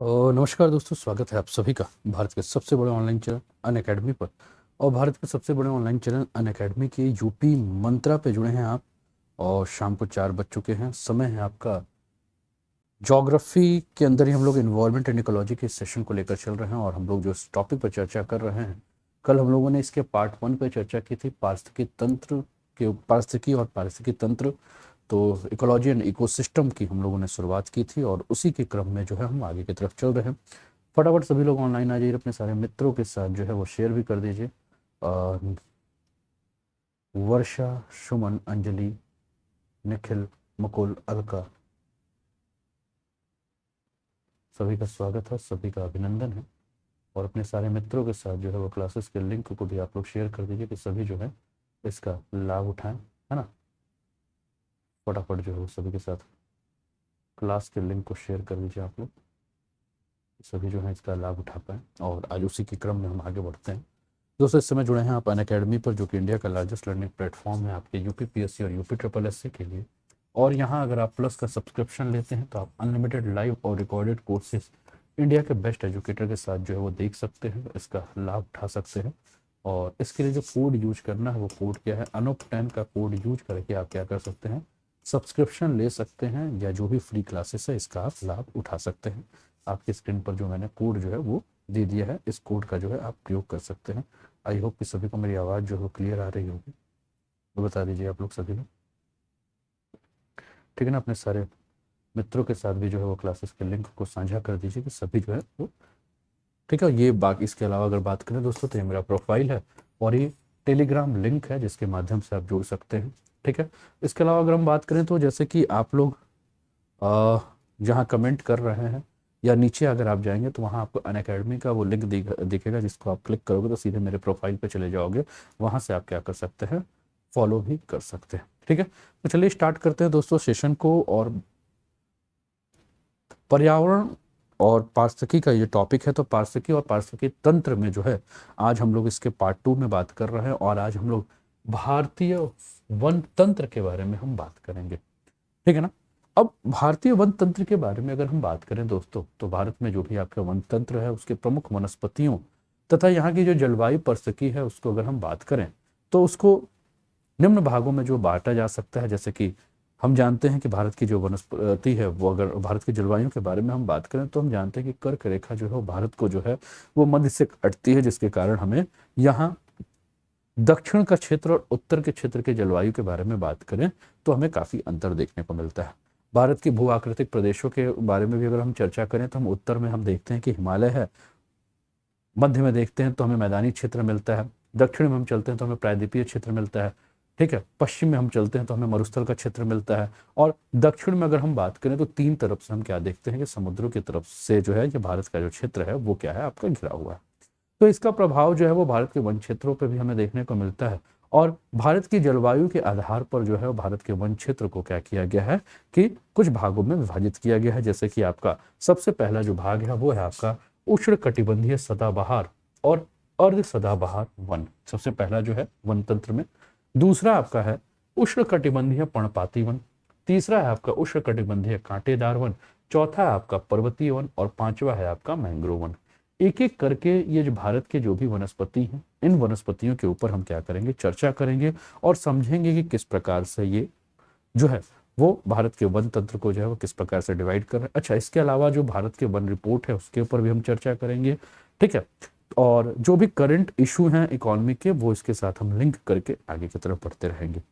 नमस्कार दोस्तों, स्वागत है आप सभी का भारत के सबसे बड़े ऑनलाइन चैनल अनअकैडमी पर। और भारत के सबसे बड़े ऑनलाइन चैनल अनअकैडमी के यूपी मंत्रा पे जुड़े हैं आप। और शाम को 4 बज चुके हैं। समय है आपका ज्योग्राफी के अंदर ही हम लोग इन्वायरमेंट एंड इकोलॉजी के सेशन को लेकर चल रहे हैं। और हम लोग जो इस टॉपिक पर चर्चा कर रहे हैं, कल हम लोगों ने इसके पार्ट 1 पर चर्चा की थी, पारिस्थितिकी और पारिस्थितिकी तंत्र। तो इकोलॉजी एंड इकोसिस्टम की हम लोगों ने शुरुआत की थी और उसी के क्रम में जो है हम आगे की तरफ चल रहे हैं। फटाफट सभी लोग ऑनलाइन आ जाइए, अपने सारे मित्रों के साथ जो है वो शेयर भी कर दीजिए। वर्षा, सुमन, अंजलि, निखिल, मुकुल, अलका, सभी का स्वागत है, सभी का अभिनंदन है। और अपने सारे मित्रों के साथ जो है वो क्लासेस के लिंक को भी आप लोग शेयर कर दीजिए कि सभी जो है इसका लाभ उठाएं, है ना। फटाफट जो है वो सभी के साथ क्लास के लिंक को शेयर कर दीजिए आप लोग, सभी जो है इसका लाभ उठा पाएँ। और आज उसी के क्रम में हम आगे बढ़ते हैं। दोस्तों, इस समय जुड़े हैं आप अनअकैडमी पर, जो कि इंडिया का लार्जेस्ट लर्निंग प्लेटफॉर्म है आपके यूपी पीएससी और यूपी ट्रिपल एस के लिए। और यहाँ अगर आप प्लस का सब्सक्रिप्शन लेते हैं तो आप अनलिमिटेड लाइव और रिकॉर्डेड कोर्सेज इंडिया के बेस्ट एजुकेटर के साथ जो है वो देख सकते हैं, इसका लाभ उठा सकते हैं। और इसके लिए जो कोड यूज करना है वो कोड क्या है, अनूप10 का कोड यूज करके आप क्या कर सकते हैं, सब्सक्रिप्शन ले सकते हैं, या जो भी फ्री क्लासेस है इसका आप लाभ उठा सकते हैं। आपकी स्क्रीन पर जो मैंने कोड जो है वो दे दिया है, इस कोड का जो है आप प्रयोग कर सकते हैं। आई होप कि सभी को मेरी आवाज़ जो है क्लियर आ रही होगी, तो बता दीजिए आप लोग सभी लोग, ठीक है ना। अपने सारे मित्रों के साथ भी जो है वो क्लासेस के लिंक को साझा कर दीजिए कि सभी जो है वो, ठीक है। ये बाकी इसके अलावा अगर बात करें दोस्तों, तो ये मेरा प्रोफाइल है और ये टेलीग्राम लिंक है जिसके माध्यम से आप जुड़ सकते हैं, ठीक है। इसके अलावा अगर हम बात करें तो जैसे कि आप लोग जहाँ कमेंट कर रहे हैं या नीचे अगर आप जाएंगे तो वहाँ आपको अनअकैडमी का वो लिंक दिखेगा, जिसको आप क्लिक करोगे तो सीधे मेरे प्रोफाइल पे चले जाओगे। वहाँ से आप क्या कर सकते हैं, फॉलो भी कर सकते हैं, ठीक है। तो चलिए स्टार्ट करते हैं दोस्तों सेशन को। और पर्यावरण और पारिस्थितिकी का ये टॉपिक है, तो पारिस्थितिकी और पारिस्थितिकी तंत्र में जो है आज हम लोग इसके पार्ट 2 में बात कर रहे हैं। और आज हम लोग भारतीय वन तंत्र के बारे में हम बात करेंगे, ठीक है ना। अब भारतीय वन तंत्र के बारे में अगर हम बात करें दोस्तों, तो भारत में जो भी आपका वन तंत्र है उसके प्रमुख वनस्पतियों तथा यहाँ की जो जलवायु परिस्थिति है उसको अगर हम बात करें तो उसको निम्न भागों में जो बांटा जा सकता है। जैसे कि हम जानते हैं कि भारत की जो वनस्पति है वो, अगर भारत की जलवायु के बारे में हम बात करें तो हम जानते हैं कि कर्क रेखा जो है वो भारत को जो है वो मध्य से कटती है, जिसके कारण हमें यहाँ दक्षिण का क्षेत्र और उत्तर के क्षेत्र के जलवायु के बारे में बात करें तो हमें काफ़ी अंतर देखने को मिलता है। भारत के भू आकृतिक प्रदेशों के बारे में भी अगर हम चर्चा करें तो हम उत्तर में हम देखते हैं कि हिमालय है, मध्य में देखते हैं तो हमें मैदानी क्षेत्र मिलता है, दक्षिण में हम चलते हैं तो हमें प्रायद्वीपीय क्षेत्र मिलता है, ठीक है। पश्चिम में हम चलते हैं तो हमें मरुस्थल का क्षेत्र मिलता है। और दक्षिण में अगर हम बात करें तो तीन तरफ से हम क्या देखते हैं कि समुद्रों की तरफ से जो है ये भारत का जो क्षेत्र है वो क्या है, आपका घिरा हुआ है। तो इसका प्रभाव जो है वो भारत के वन क्षेत्रों पर भी हमें देखने को मिलता है। और भारत की जलवायु के आधार पर जो है वो भारत के वन क्षेत्र को क्या किया गया है कि कुछ भागों में विभाजित किया गया है। जैसे कि आपका सबसे पहला जो भाग है वो है आपका उष्ण कटिबंधीय सदाबहार और अर्ध सदाबहार वन, सबसे पहला जो है वन तंत्र में। दूसरा आपका है उष्ण कटिबंधीय पर्णपाती वन। तीसरा है आपका उष्ण कटिबंधीय कांटेदार वन। चौथा है आपका पर्वतीय वन और पांचवा है आपका मैंग्रोव वन। एक एक करके ये जो भारत के जो भी वनस्पति हैं, इन वनस्पतियों के ऊपर हम क्या करेंगे, चर्चा करेंगे और समझेंगे कि किस प्रकार से ये जो है वो भारत के वन तंत्र को जो है वो किस प्रकार से डिवाइड कर रहे हैं। अच्छा, इसके अलावा जो भारत के वन रिपोर्ट है उसके ऊपर भी हम चर्चा करेंगे, ठीक है। और जो भी करंट इशू हैं इकोनॉमी के, वो इसके साथ हम लिंक करके आगे की तरफ बढ़ते रहेंगे,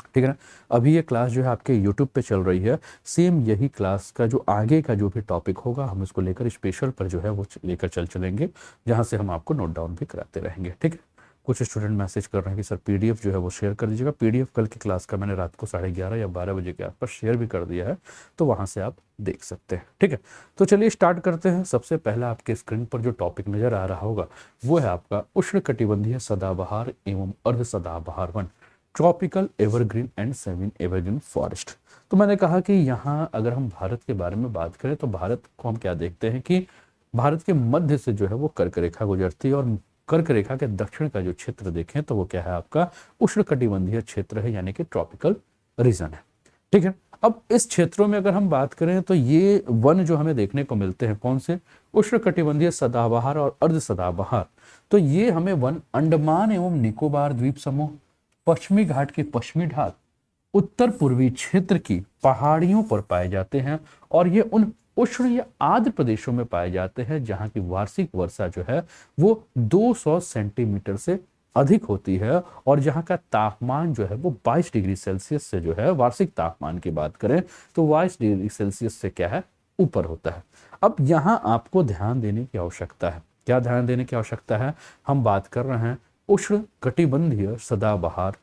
ठीक है ना। अभी ये क्लास जो है आपके यूट्यूब पे चल रही है, सेम यही क्लास का जो आगे का जो भी टॉपिक होगा हम इसको लेकर स्पेशल पर जो है वो लेकर चलेंगे, जहाँ से हम आपको नोट डाउन भी कराते रहेंगे, ठीक है। कुछ स्टूडेंट मैसेज कर रहे हैं कि सर पीडीएफ जो है वो शेयर कर दीजिएगा। पीडीएफ कल की क्लास का मैंने रात को 11:30 या 12 बजे के आसपास शेयर भी कर दिया है, तो वहाँ से आप देख सकते हैं, ठीक है। तो चलिए स्टार्ट करते हैं। सबसे पहला आपके स्क्रीन पर जो टॉपिक नजर आ रहा होगा वो है आपका उष्ण कटिबंधीय सदाबहार एवं अर्ध सदाबहार one, tropical evergreen and semi evergreen forest. तो मैंने कहा कि यहाँ अगर हम भारत के बारे में बात करें तो भारत को हम क्या देखते हैं कि भारत के मध्य से जो है वो कर्क रेखा गुजरती है, और कर्क रेखा के दक्षिण का जो क्षेत्र देखें तो वो क्या है, आपका उष्णकटिबंधीय क्षेत्र है, यानी कि ट्रॉपिकल रीजन है, ठीक है। अब इस क्षेत्रों में अगर हम बात करें तो ये वन जो हमें देखने को मिलते हैं कौन से, उष्णकटिबंधीय सदाबहार और अर्ध सदाबहार। तो ये हमें वन अंडमान एवं निकोबार द्वीप समूह, पश्चिमी घाट के पश्चिमी ढाल, उत्तर पूर्वी क्षेत्र की पहाड़ियों पर पाए जाते हैं और ये उन उष्ण या आर्द्र प्रदेशों में पाए जाते हैं जहां की वार्षिक वर्षा जो है वो 200 सेंटीमीटर से अधिक होती है और जहां का तापमान जो है वो 22 डिग्री सेल्सियस से जो है, वार्षिक तापमान की बात करें तो 22 डिग्री सेल्सियस से क्या है, ऊपर होता है। अब यहां आपको ध्यान देने की आवश्यकता है। क्या ध्यान देने की आवश्यकता है? हम बात कर रहे हैं उष्ण कटिबंधीय सदाबहार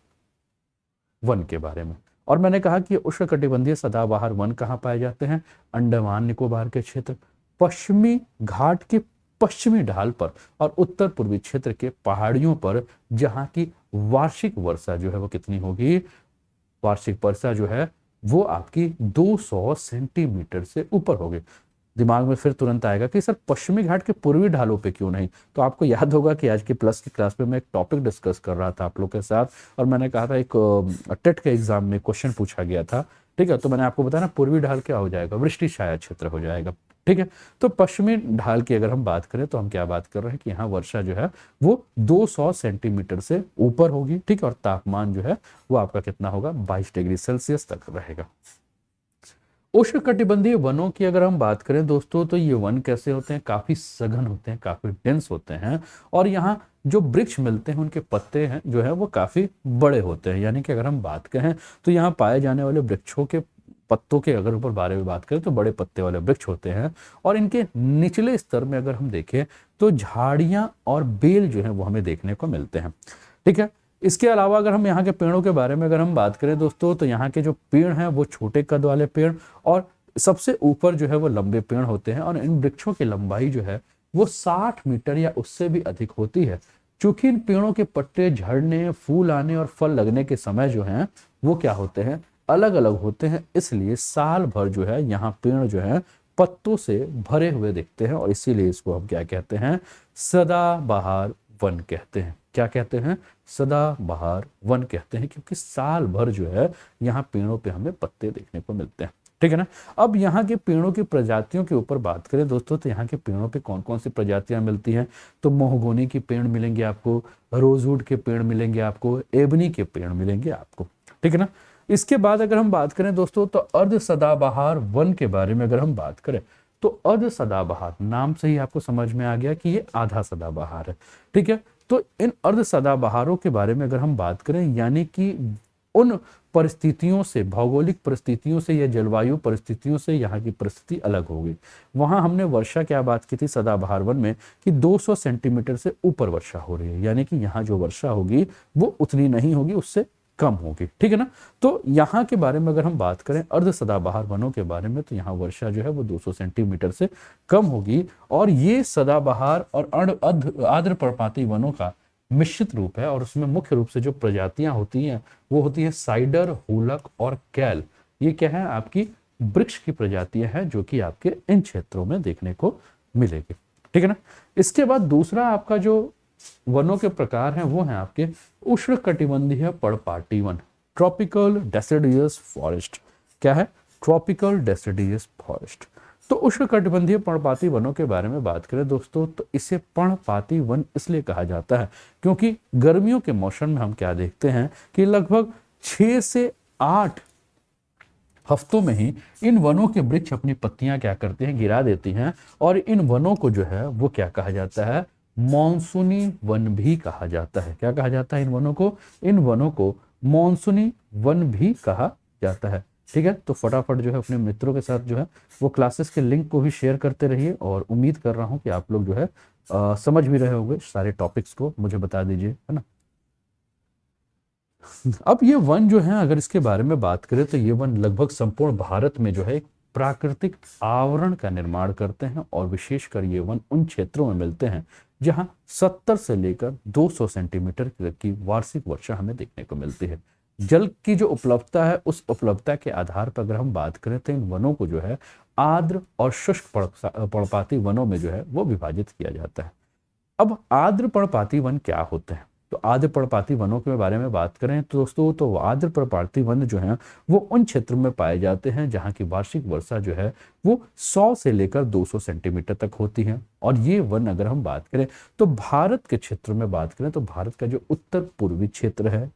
वन के बारे में। और मैंने कहा कि उष्णकटिबंधीय सदाबहार वन कहाँ पाए जाते हैं? अंडमान निकोबार के क्षेत्र, पश्चिमी घाट के पश्चिमी ढाल पर और उत्तर पूर्वी क्षेत्र के पहाड़ियों पर, जहां की वार्षिक वर्षा जो है वो कितनी होगी? वार्षिक वर्षा जो है वो आपकी 200 सेंटीमीटर से ऊपर होगी। दिमाग में फिर तुरंत आएगा कि सर पश्चिमी घाट के पूर्वी ढालों पे क्यों नहीं? तो आपको याद होगा कि आज की प्लस की क्लास में मैं एक टॉपिक डिस्कस कर रहा था आप लोग के साथ और मैंने कहा था एक टेट के एग्जाम में क्वेश्चन पूछा गया था, ठीक है। तो मैंने आपको बताया ना पूर्वी ढाल क्या हो जाएगा? वृष्टि छाया क्षेत्र हो जाएगा, ठीक है। तो पश्चिमी ढाल की अगर हम बात करें तो हम क्या बात कर रहे हैं कि यहाँ वर्षा जो है वो 200 सेंटीमीटर से ऊपर होगी, ठीक है। और तापमान जो है वो आपका कितना होगा? 22 डिग्री सेल्सियस तक रहेगा। उष्णकटिबंधीय वनों की अगर हम बात करें दोस्तों तो ये वन कैसे होते हैं? काफी सघन होते हैं, काफी डेंस होते हैं और यहाँ जो वृक्ष मिलते हैं उनके पत्ते हैं जो है वो काफी बड़े होते हैं। यानी कि अगर हम बात करें तो यहाँ पाए जाने वाले वृक्षों के पत्तों के अगर ऊपर बारे में बात करें तो बड़े पत्ते वाले वृक्ष होते हैं और इनके निचले स्तर में अगर हम देखें तो झाड़ियां और बेल जो है वो हमें देखने को मिलते हैं, ठीक है। इसके अलावा अगर हम यहाँ के पेड़ों के बारे में अगर हम बात करें दोस्तों तो यहाँ के जो पेड़ हैं वो छोटे कद वाले पेड़ और सबसे ऊपर जो है वो लंबे पेड़ होते हैं और इन वृक्षों की लंबाई जो है वो 60 मीटर या उससे भी अधिक होती है। चूंकि इन पेड़ों के पत्ते झड़ने, फूल आने और फल लगने के समय जो है वो क्या होते हैं? अलग अलग होते हैं, इसलिए साल भर जो है यहाँ पेड़ जो है पत्तों से भरे हुए दिखते हैं और इसीलिए इसको हम क्या कहते हैं? सदाबहार वन कहते हैं। क्या कहते हैं? सदाबहार वन कहते हैं, क्योंकि साल भर जो है यहाँ पेड़ों पे हमें पत्ते देखने को मिलते हैं, ठीक है ना। अब यहाँ के पेड़ों की प्रजातियों के ऊपर बात करें दोस्तों तो यहाँ के पेड़ों पे कौन कौन सी प्रजातियां मिलती हैं? तो मोहगोनी के पेड़ मिलेंगे आपको, रोजवुड के पेड़ मिलेंगे आपको, एबनी के पेड़ मिलेंगे आपको, ठीक है ना। इसके बाद अगर हम बात करें दोस्तों तो अर्ध सदाबहार वन के बारे में अगर हम बात करें तो अर्ध सदाबहार नाम से ही आपको समझ में आ गया कि ये आधा सदाबहार है, ठीक है। तो इन अर्ध सदाबहारों के बारे में अगर हम बात करें यानी कि उन परिस्थितियों से, भौगोलिक परिस्थितियों से या जलवायु परिस्थितियों से यहाँ की परिस्थिति अलग होगी। वहां हमने वर्षा क्या बात की थी सदाबहार वन में कि 200 सेंटीमीटर से ऊपर वर्षा हो रही है, यानी कि यहाँ जो वर्षा होगी वो उतनी नहीं होगी, उससे कम होगी, ठीक है ना। तो यहाँ के बारे में अगर हम बात करें अर्ध सदाबहार वनों के बारे में तो यहाँ वर्षा जो है वो 200 सेंटीमीटर से कम होगी और ये सदाबहार और आर्द्र पर्णपाती वनों का मिश्रित रूप है और उसमें मुख्य रूप से जो प्रजातियां होती हैं वो होती है साइडर, हुलक और कैल। ये क्या है? आपकी वृक्ष की प्रजातियां हैं जो कि आपके इन क्षेत्रों में देखने को मिलेगी, ठीक है ना। इसके बाद दूसरा आपका जो वनों के प्रकार हैं वो हैं आपके उष्णकटिबंधीय पर्णपाती वन, ट्रॉपिकल डेसिडियस फॉरेस्ट। क्या है? Tropical deciduous forest. तो उष्णकटिबंधीय पर्णपाती वनों के बारे में बात करें दोस्तों तो इसे पर्णपाती वन इसलिए कहा जाता है क्योंकि गर्मियों के मौसम में हम क्या देखते हैं कि लगभग 6 से 8 हफ्तों में ही इन वनों के वृक्ष अपनी पत्तियां क्या करते हैं? गिरा देती हैं और इन वनों को जो है वो क्या कहा जाता है? मॉनसूनी वन भी कहा जाता है। क्या कहा जाता है इन वनों को? इन वनों को मॉनसूनी वन भी कहा जाता है, ठीक है। तो फटाफट जो है अपने मित्रों के साथ जो है वो क्लासेस के लिंक को भी शेयर करते रहिए और उम्मीद कर रहा हूं कि आप लोग जो है समझ भी रहे होंगे सारे टॉपिक्स को, मुझे बता दीजिए, है ना। अब ये वन जो है अगर इसके बारे में बात करें तो ये वन लगभग संपूर्ण भारत में जो है एक प्राकृतिक आवरण का निर्माण करते हैं और विशेषकर ये वन उन क्षेत्रों में मिलते हैं जहां 70 से लेकर 200 सेंटीमीटर की वार्षिक वर्षा हमें देखने को मिलती है। जल की जो उपलब्धता है उस उपलब्धता के आधार पर अगर हम बात करें तो इन वनों को जो है आर्द्र और शुष्क पर्णपाती वनों में जो है वो विभाजित किया जाता है। अब आर्द्र पर्णपाती वन क्या होते हैं? तो आर्द्र पर्णपाती वनों के बारे में बात करें तो दोस्तों, तो आर्द्र पर्णपाती वन जो हैं वो उन क्षेत्रों में पाए जाते हैं जहाँ की वार्षिक वर्षा जो है वो 100 से लेकर 200 सेंटीमीटर तक होती है। और ये वन अगर हम बात करें तो भारत के क्षेत्र में बात करें तो भारत का जो उत्तर पूर्वी क्षेत्र है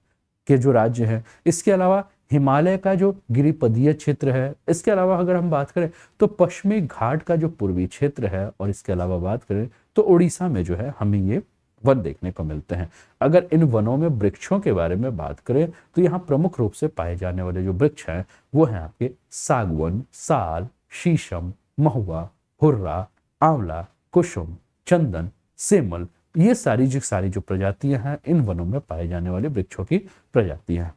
के जो राज्य है, इसके अलावा हिमालय का जो गिरिपदीय क्षेत्र है, इसके अलावा अगर हम बात करें तो पश्चिमी घाट का जो पूर्वी क्षेत्र है, और इसके अलावा बात करें तो उड़ीसा में जो है हमें ये वन देखने को मिलते हैं। अगर इन वनों में वृक्षों के बारे में बात करें तो यहाँ प्रमुख रूप से पाए जाने वाले जो वृक्ष हैं वो हैं आपके सागवन, साल, शीशम, महुआ, हुर्रा, आंवला, कुसुम, चंदन, सेमल, ये सारी जो प्रजातियां हैं इन वनों में पाए जाने वाले वृक्षों की प्रजातियां हैं।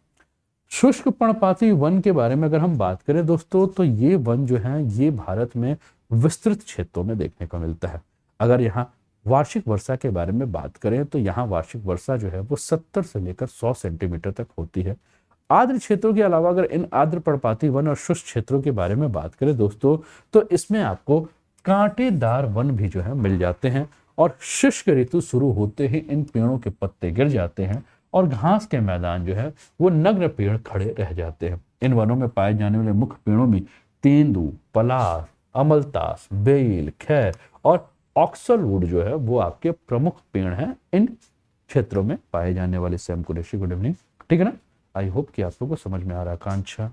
शुष्क पर्णपाती वन के बारे में अगर हम बात करें दोस्तों, तो ये वन जो है ये भारत में विस्तृत क्षेत्रों में देखने को मिलता है। अगर यहाँ वार्षिक वर्षा के बारे में बात करें तो यहाँ वार्षिक वर्षा जो है वो 70 से लेकर 100 सेंटीमीटर तक होती है। आर्द्र क्षेत्रों के अलावा अगर इन आर्द्र पर्णपाती वन और शुष्क क्षेत्रों के बारे में बात करें दोस्तों, तो इसमें आपको कांटेदार वन भी जो है मिल जाते हैं, और शुष्क ऋतु शुरू होते ही इन पेड़ों के पत्ते गिर जाते हैं और घास के मैदान जो है वो नग्न पेड़ खड़े रह जाते हैं। इन वनों में पाए जाने वाले मुख्य पेड़ों में तेंदू, पलाश, अमलतास, बेल, खैर और ऑक्सलवुड जो है वो आपके प्रमुख पेड़ हैं इन क्षेत्रों में पाए जाने वाले। Sam Qureshi, good evening. ठीक है ना, आई होप कि आप लोगों को समझ में आ रहा है। आकांक्षा,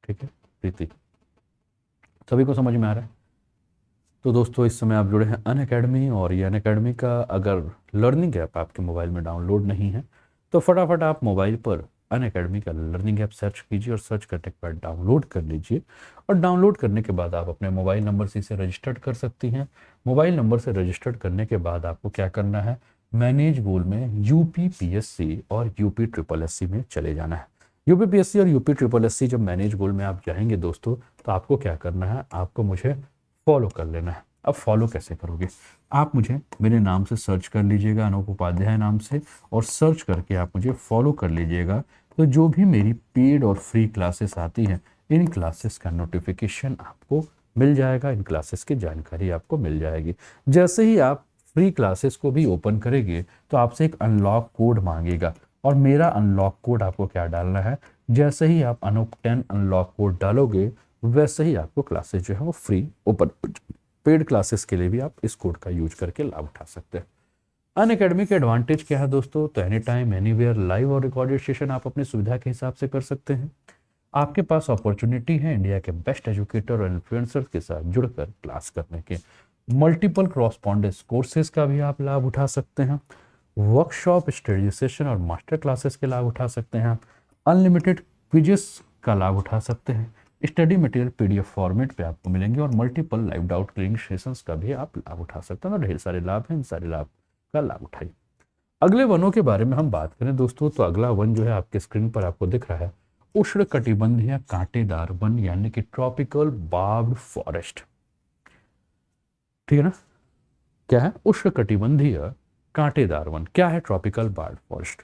ठीक है, प्रीति, सभी को समझ में आ रहा है। तो दोस्तों इस समय आप जुड़े हैं अनअकैडमी, और ये अनअकैडमी का अगर लर्निंग ऐप आपके मोबाइल में डाउनलोड नहीं है तो फटाफट आप मोबाइल पर अनअकैडमी का लर्निंग ऐप सर्च कीजिए और सर्च करने के बाद डाउनलोड कर लीजिए। और डाउनलोड करने के बाद आप अपने मोबाइल नंबर से इसे रजिस्टर्ड कर सकती हैं। मोबाइल नंबर से रजिस्टर्ड करने के बाद आपको क्या करना है, मैनेज गोल में यूपीपीएससी और यूपीएससी में चले जाना है। यूपीपीएससी और यूपीएससी जब मैनेज गोल में आप जाएंगे दोस्तों, तो आपको क्या करना है, आपको मुझे फॉलो कर लेना है। अब फॉलो कैसे करोगे, आप मुझे मेरे नाम से सर्च कर लीजिएगा, अनूप उपाध्याय नाम से, और सर्च करके आप मुझे फॉलो कर लीजिएगा। तो जो भी मेरी पेड और फ्री क्लासेस आती हैं, इन क्लासेस का नोटिफिकेशन आपको मिल जाएगा, इन क्लासेस की जानकारी आपको मिल जाएगी। जैसे ही आप फ्री क्लासेस को भी ओपन करेंगे तो आपसे एक अनलॉक कोड मांगेगा, और मेरा अनलॉक कोड आपको क्या डालना है, जैसे ही आप अनूप 10 अनलॉक कोड डालोगे वैसे ही आपको क्लासेस जो है वो फ्री ओपन। पेड क्लासेस के लिए भी आप इस कोड का यूज करके लाभ उठा सकते हैं। अनअकैडमी के एडवांटेज क्या है दोस्तों, तो एनी टाइम एनीवेयर लाइव और रिकॉर्डेड सेशन आप अपनी सुविधा के हिसाब से कर सकते हैं। आपके पास अपॉर्चुनिटी है इंडिया के बेस्ट एजुकेटर और इन्फ्लुएंसर के साथ जुड़कर क्लास करने के। मल्टीपल क्रॉसपॉन्डेंस कोर्सेज का भी आप लाभ उठा सकते हैं। वर्कशॉप, स्टडी सेशन और मास्टर क्लासेस के लाभ उठा सकते हैं। अनलिमिटेड क्विजेस का लाभ उठा सकते हैं। स्टडी मटेरियल पीडीएफ फॉर्मेट पे आपको मिलेंगे, और multiple live doubt clearing sessions का भी आप लाभ उठा सकते हैं। और ढेर सारे लाभ हैं, इन सारे लाभ का लाभ उठाइए। अगले वनों के बारे में हम बात करें दोस्तों, तो अगला वन जो है आपके स्क्रीन पर आपको दिख रहा है, उष्ण कटिबंधीय कांटेदार वन, यानी कि ट्रॉपिकल बार्ब्ड फॉरेस्ट। ठीक है ना, क्या है उष्ण कटिबंधीय कांटेदार वन, क्या है ट्रॉपिकल बार्ब्ड फॉरेस्ट।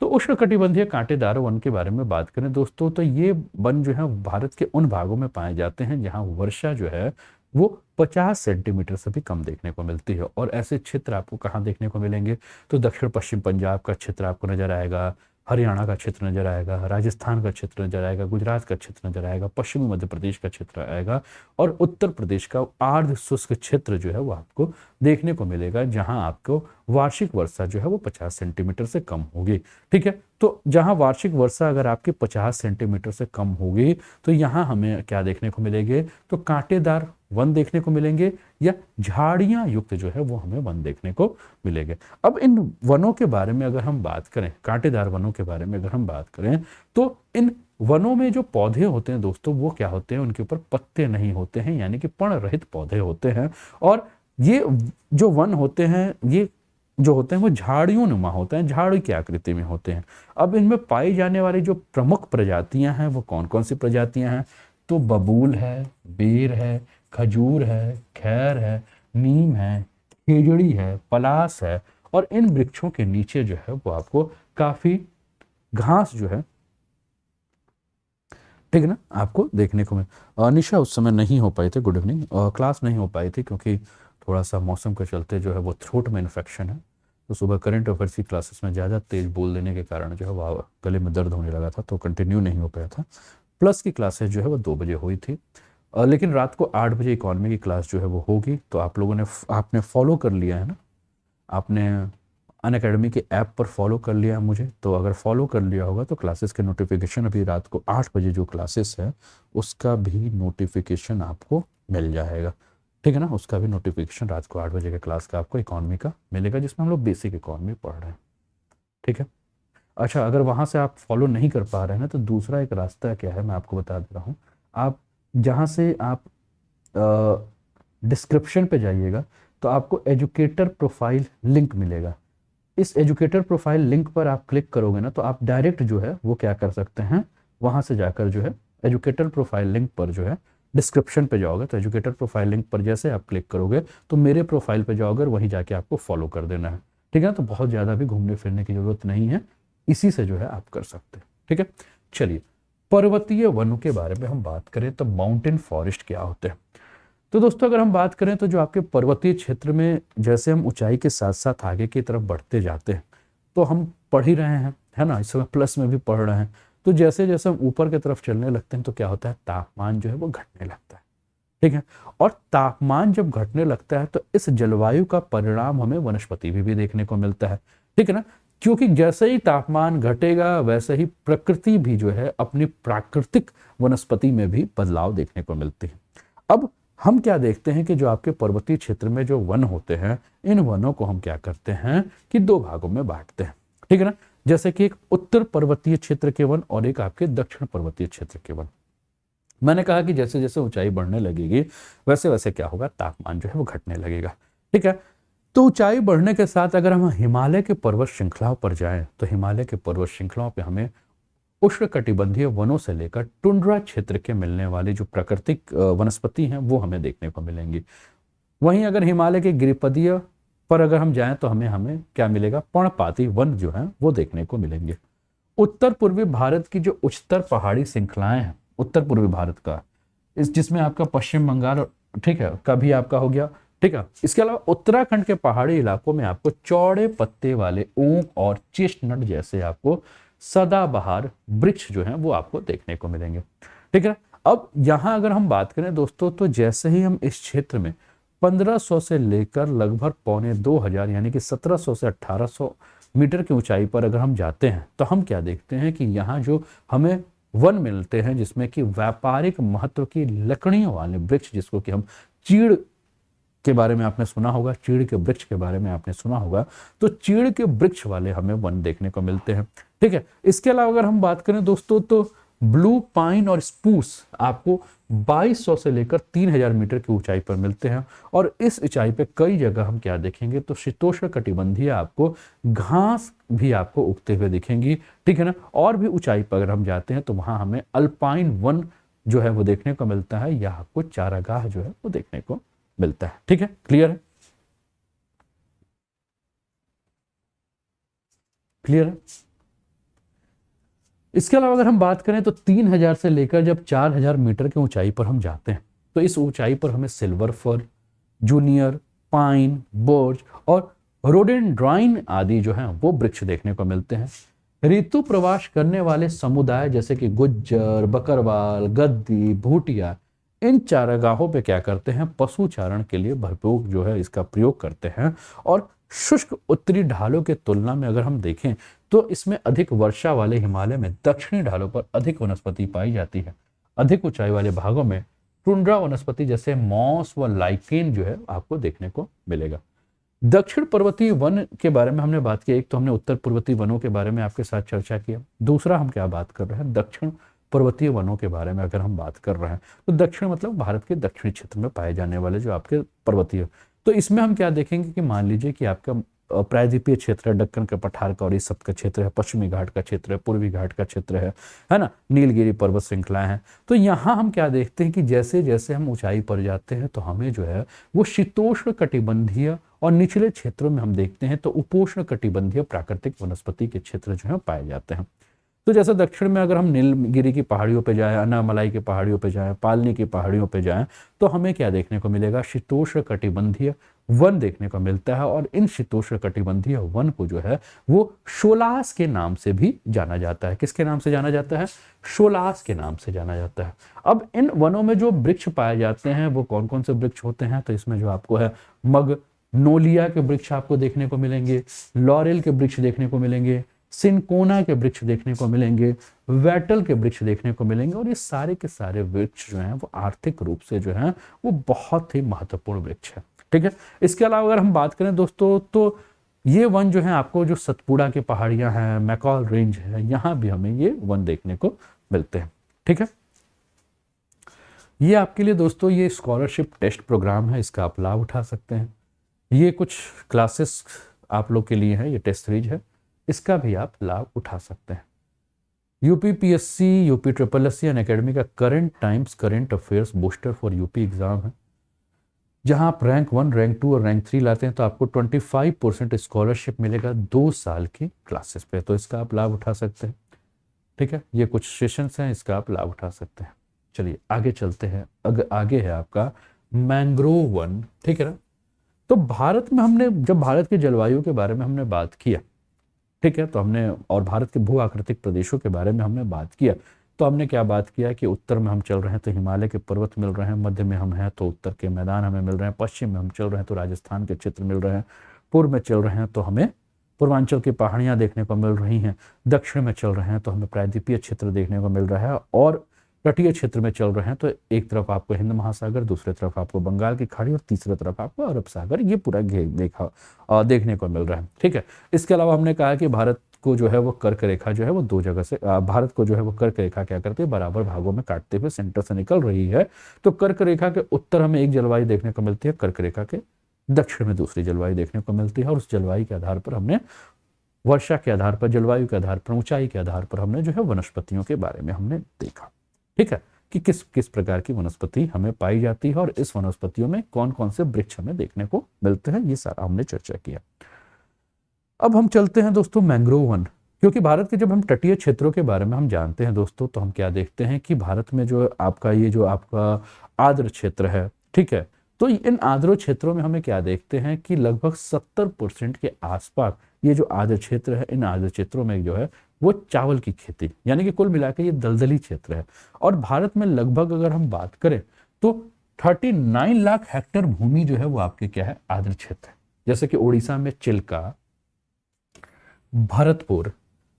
तो उष्णकटिबंधीय कांटेदार वन के बारे में बात करें दोस्तों, तो ये वन जो है भारत के उन भागों में पाए जाते हैं जहां वर्षा जो है वो 50 सेंटीमीटर से भी कम देखने को मिलती है। और ऐसे क्षेत्र आपको कहाँ देखने को मिलेंगे, तो दक्षिण पश्चिम पंजाब का क्षेत्र आपको नजर आएगा, हरियाणा का क्षेत्र नजर आएगा, राजस्थान का क्षेत्र नजर आएगा, गुजरात का क्षेत्र नजर आएगा, पश्चिमी मध्य प्रदेश का क्षेत्र आएगा, और उत्तर प्रदेश का अर्ध शुष्क क्षेत्र जो है वो आपको देखने को मिलेगा, जहां आपको वार्षिक वर्षा जो है वो 50 सेंटीमीटर से कम होगी। ठीक है, तो जहां वार्षिक वर्षा अगर आपकी 50 सेंटीमीटर से कम होगी तो यहाँ हमें क्या देखने को मिलेंगे, तो कांटेदार वन देखने को मिलेंगे, या झाड़ियां युक्त जो है वो हमें वन देखने को मिलेंगे। अब इन वनों के बारे में अगर हम बात करें, कांटेदार वनों के बारे में अगर हम बात करें, तो इन वनों में जो पौधे होते हैं दोस्तों वो क्या होते हैं, उनके ऊपर पत्ते नहीं होते हैं, यानी कि पर्ण रहित पौधे होते हैं। और ये जो वन होते हैं, ये जो होते हैं वो झाड़ियों नुमा होते हैं, झाड़ी की आकृति में होते हैं। अब इनमें पाई जाने वाली जो प्रमुख प्रजातियां हैं वो कौन कौन सी प्रजातियां हैं, तो बबूल है, बेर है, खजूर है, खैर है, नीम है, खेजड़ी है, पलास है। और इन वृक्षों के नीचे जो है वो आपको काफी घास जो है, ठीक है ना, आपको देखने को मिले। निशा उस समय नहीं हो पाई थी, गुड इवनिंग, क्लास नहीं हो पाई थी क्योंकि थोड़ा सा मौसम के चलते जो है वो थ्रोट में इन्फेक्शन है, तो सुबह करंट अफेयर्स की क्लासेस में ज़्यादा तेज बोल देने के कारण जो है वह गले में दर्द होने लगा था, तो कंटिन्यू नहीं हो पाया था। प्लस की क्लासेस जो है वो 2 बजे हुई थी, लेकिन रात को 8 बजे इकॉनमी की क्लास जो है वो होगी। तो आप लोगों ने आपने फॉलो कर लिया है ना, आपने अनअकैडमी के ऐप पर फॉलो कर लिया है मुझे, तो अगर फॉलो कर लिया होगा तो क्लासेस के नोटिफिकेशन अभी रात को 8 बजे जो क्लासेस है उसका भी नोटिफिकेशन आपको मिल जाएगा, ठीक है ना। उसका भी नोटिफिकेशन रात को 8 बजे के क्लास का आपको इकॉनमी का मिलेगा, जिसमें हम लोग बेसिक इकॉनमी पढ़ रहे हैं, ठीक है। अच्छा, अगर वहाँ से आप फॉलो नहीं कर पा रहे हैं ना, तो दूसरा एक रास्ता क्या है मैं आपको बता दे रहा हूँ। आप जहाँ से आप डिस्क्रिप्शन पे जाइएगा तो आपको एजुकेटर प्रोफाइल लिंक मिलेगा। इस एजुकेटर प्रोफाइल लिंक पर आप क्लिक करोगे ना, तो आप डायरेक्ट जो है वो क्या कर सकते हैं, वहाँ से जाकर जो है एजुकेटर प्रोफाइल लिंक पर जो है डिस्क्रिप्शन पे जाओगे, तो एजुकेटर प्रोफाइल लिंक पर जैसे आप क्लिक करोगे तो मेरे प्रोफाइल पे जाओगे और वहीं जाके आपको फॉलो कर देना है, ठीक है। तो बहुत ज़्यादा भी घूमने फिरने की ज़रूरत नहीं है, इसी से जो है आप कर सकते हैं, ठीक है। चलिए, पर्वतीय वनों के बारे में हम बात करें तो माउंटेन फॉरेस्ट क्या होते हैं। तो दोस्तों अगर हम बात करें तो जो आपके पर्वतीय क्षेत्र में जैसे हम ऊंचाई के साथ साथ आगे की तरफ बढ़ते जाते हैं, तो हम पढ़ ही रहे हैं, है ना, इस समय प्लस में भी पढ़ रहे हैं, तो जैसे जैसे हम ऊपर की तरफ चलने लगते हैं तो क्या होता है, तापमान जो है वो घटने लगता है, ठीक है। और तापमान जब घटने लगता है तो इस जलवायु का परिणाम हमें वनस्पति भी देखने को मिलता है, ठीक है ना। क्योंकि जैसे ही तापमान घटेगा वैसे ही प्रकृति भी जो है अपनी प्राकृतिक वनस्पति में भी बदलाव देखने को मिलती है। अब हम क्या देखते हैं कि जो आपके पर्वतीय क्षेत्र में जो वन होते हैं, इन वनों को हम क्या करते हैं कि 2 भागों में बांटते हैं, ठीक है ना। जैसे कि एक उत्तर पर्वतीय क्षेत्र के वन और एक आपके दक्षिण पर्वतीय क्षेत्र के वन। मैंने कहा कि जैसे जैसे ऊंचाई बढ़ने लगेगी वैसे वैसे क्या होगा, तापमान जो है वो घटने लगेगा, ठीक है। तो ऊंचाई बढ़ने के साथ अगर हम हिमालय के पर्वत श्रृंखलाओं पर जाएं तो हिमालय के पर्वत श्रृंखलाओं पे हमें उष्णकटिबंधीय वनों से लेकर टुंड्रा क्षेत्र के मिलने वाली जो प्राकृतिक वनस्पति हैं वो हमें देखने को मिलेंगी। वहीं अगर हिमालय के गिरिपदीय पर अगर हम जाएं तो हमें हमें क्या मिलेगा, पर्णपाती वन जो है वो देखने को मिलेंगे। उत्तर पूर्वी भारत की जो उच्चतर पहाड़ी श्रृंखलाएं हैं, उत्तर पूर्वी भारत का, इस जिसमें आपका पश्चिम बंगाल, ठीक है, का भी आपका हो गया, ठीक है। इसके अलावा उत्तराखंड के पहाड़ी इलाकों में आपको चौड़े पत्ते वाले ओक और चेस्टनट जैसे आपको सदाबहार वृक्ष जो हैं वो आपको देखने को मिलेंगे, ठीक है। अब यहाँ अगर हम बात करें दोस्तों, तो जैसे ही हम इस क्षेत्र में 1500 से लेकर लगभग 2500 यानी कि 1700 से 1800 मीटर की ऊंचाई पर अगर हम जाते हैं तो हम क्या देखते हैं कि यहाँ जो हमें वन मिलते हैं जिसमें कि व्यापारिक महत्व की लकड़ियों वाले वृक्ष, जिसको कि हम चीड़ के बारे में आपने सुना होगा, चीड़ के वृक्ष के बारे में आपने सुना होगा, तो चीड़ के वृक्ष वाले हमें वन देखने को मिलते हैं, ठीक है। इसके अलावा अगर हम बात करें दोस्तों तो ब्लू पाइन और स्पूस आपको 2200 से लेकर 3000 मीटर की ऊंचाई पर मिलते हैं। और इस ऊंचाई पे कई जगह हम क्या देखेंगे, तो शीतोष्ण कटिबंधीय आपको घास भी आपको उगते हुए दिखेंगी, ठीक है ना। और भी ऊंचाई पर अगर हम जाते हैं तो वहां हमें अल्पाइन वन जो है वो देखने को मिलता है, या आपको चारागाह जो है वो देखने को मिलता है, ठीक है। क्लियर है, क्लियर है। इसके अलावा अगर हम बात करें तो 3000 से लेकर जब 4000 मीटर की ऊंचाई पर हम जाते हैं तो इस ऊंचाई पर हमें silver fir, junior pine, birch और रोडेंड्राइन आदि जो हैं वो वृक्ष देखने को मिलते हैं। ऋतु प्रवास करने वाले समुदाय जैसे कि गुज्जर, बकरवाल, गद्दी, भूटिया, इन चारागाहों पे क्या करते हैं, पशु चारण के लिए भरपूर जो है इसका प्रयोग करते हैं। और शुष्क उत्तरी ढालों के तुलना में अगर हम देखें तो इसमें अधिक वर्षा वाले हिमालय में दक्षिणी ढालों पर अधिक वनस्पति पाई जाती है। अधिक ऊंचाई वाले भागों में टुंड्रा वनस्पति जैसे मॉस व लाइकेन जो है आपको देखने को मिलेगा। दक्षिण पर्वतीय वन के बारे में हमने बात की, एक तो हमने उत्तर पर्वतीय वनों के बारे में आपके साथ चर्चा किया, दूसरा हम क्या बात कर रहे हैं, दक्षिण पर्वतीय वनों के बारे में अगर हम बात कर रहे हैं तो दक्षिण मतलब भारत के दक्षिणी क्षेत्र में पाए जाने वाले जो आपके पर्वतीय, तो इसमें हम क्या देखेंगे कि मान लीजिए कि आपका प्रायद्वीपीय क्षेत्र है, दक्कन के पठार का और इस सब का क्षेत्र है, पश्चिमी घाट का क्षेत्र है, पूर्वी घाट का क्षेत्र है ना, नीलगिरी पर्वत श्रृंखलाएं हैं। तो यहाँ हम क्या देखते हैं कि जैसे जैसे हम ऊंचाई पर जाते हैं तो हमें जो है वो शीतोष्ण कटिबंधीय और निचले क्षेत्रों में हम देखते हैं तो उपोष्ण कटिबंधीय प्राकृतिक वनस्पति के क्षेत्र जो है पाए जाते हैं। तो जैसे दक्षिण में अगर हम नीलगिरी की पहाड़ियों पे जाएं, अनामलाई की पहाड़ियों पे जाएं, पालनी की पहाड़ियों पे जाएं, तो हमें क्या देखने को मिलेगा, शीतोष्ण कटिबंधीय वन देखने को मिलता है। और इन शीतोष्ण कटिबंधीय वन को जो है वो शोलास के नाम से भी जाना जाता है। किसके नाम से जाना जाता है? शोलास के नाम से जाना जाता है। अब इन वनों में जो वृक्ष पाए जाते हैं वो कौन कौन से वृक्ष होते हैं? तो इसमें जो आपको है मगनोलिया के वृक्ष आपको देखने को मिलेंगे, लॉरेल के वृक्ष देखने को मिलेंगे, सिनकोना के वृक्ष देखने को मिलेंगे, वेटल के वृक्ष देखने को मिलेंगे। और ये सारे के सारे वृक्ष जो हैं वो आर्थिक रूप से जो हैं वो बहुत ही महत्वपूर्ण वृक्ष है। ठीक है। इसके अलावा अगर हम बात करें दोस्तों, तो ये वन जो है आपको जो सतपुड़ा की पहाड़ियां हैं, मैकॉल रेंज है, यहां भी हमें ये वन देखने को मिलते हैं। ठीक है। ये आपके लिए दोस्तों ये स्कॉलरशिप टेस्ट प्रोग्राम है, इसका आप लाभ उठा सकते हैं। ये कुछ क्लासेस आप लोग के लिए है, ये टेस्ट सीरीज है, इसका भी आप लाभ उठा सकते हैं। UPPSC, UP triple S C academy का current times current affairs booster for UP exam है, जहां आप रैंक 1, रैंक 2 और रैंक 3 लाते हैं तो आपको 25% स्कॉलरशिप मिलेगा 2 साल की क्लासेस पे, तो इसका आप लाभ उठा सकते हैं। ठीक है। ये कुछ सेशंस हैं, इसका आप लाभ उठा सकते हैं। चलिए आगे चलते हैं। आगे है आपका मैंग्रोव वन। ठीक है ना। तो भारत में हमने जब भारत के जलवायु के बारे में हमने बात किया, ठीक है, तो हमने और भारत के भू आकृतिक प्रदेशों के बारे में हमने बात किया, तो हमने क्या बात किया कि उत्तर में हम चल रहे हैं तो हिमालय के पर्वत मिल रहे हैं, मध्य में हम हैं तो उत्तर के मैदान हमें मिल रहे हैं, पश्चिम में हम चल रहे हैं तो राजस्थान के क्षेत्र मिल रहे हैं, पूर्व में चल रहे हैं तो हमें पूर्वांचल की पहाड़ियाँ देखने को मिल रही हैं, दक्षिण में चल रहे हैं तो हमें प्रायद्वीपीय क्षेत्र देखने को मिल रहा है, और तटीय क्षेत्र में चल रहे हैं तो एक तरफ आपको हिंद महासागर, दूसरी तरफ आपको बंगाल की खाड़ी और तीसरी तरफ आपको अरब सागर, ये पूरा देखने को मिल रहा है। ठीक है। इसके अलावा हमने कहा कि भारत को जो है वो कर्क रेखा जो है वो दो जगह से भारत को जो है वो कर्क रेखा क्या करती है, बराबर भागों में काटते हुए सेंटर से निकल रही है। तो कर्क रेखा के उत्तर हमें एक जलवायु देखने को मिलती है, कर्क रेखा के दक्षिण में दूसरी जलवायु देखने को मिलती है, और उस जलवायु के आधार पर हमने वर्षा के आधार पर, जलवायु के आधार पर, ऊंचाई के आधार पर हमने जो है वनस्पतियों के बारे में हमने देखा। ठीक है, कि किस किस प्रकार की वनस्पति हमें पाई जाती है और इस वनस्पतियों में कौन कौन से वृक्ष हमें देखने को मिलते हैं, ये सारा हमने चर्चा किया। अब हम चलते हैं दोस्तों मैंग्रोव वन, क्योंकि भारत के जब हम तटीय क्षेत्रों के बारे में हम जानते हैं दोस्तों, तो हम क्या देखते हैं कि भारत में जो आपका ये जो आपका आर्द्र क्षेत्र है, ठीक है, तो इन आर्द्र क्षेत्रों में हमें क्या देखते हैं कि लगभग 70% के आसपास ये जो आर्द्र क्षेत्र है, इन आर्द्र क्षेत्रों में जो है वो चावल की खेती, यानी कि कुल मिलाकर ये दलदली क्षेत्र है। और भारत में लगभग अगर हम बात करें तो 39 लाख हेक्टेयर भूमि जो है वो आपके क्या है, आर्द्र क्षेत्र है। जैसे कि उड़ीसा में चिल्का, भरतपुर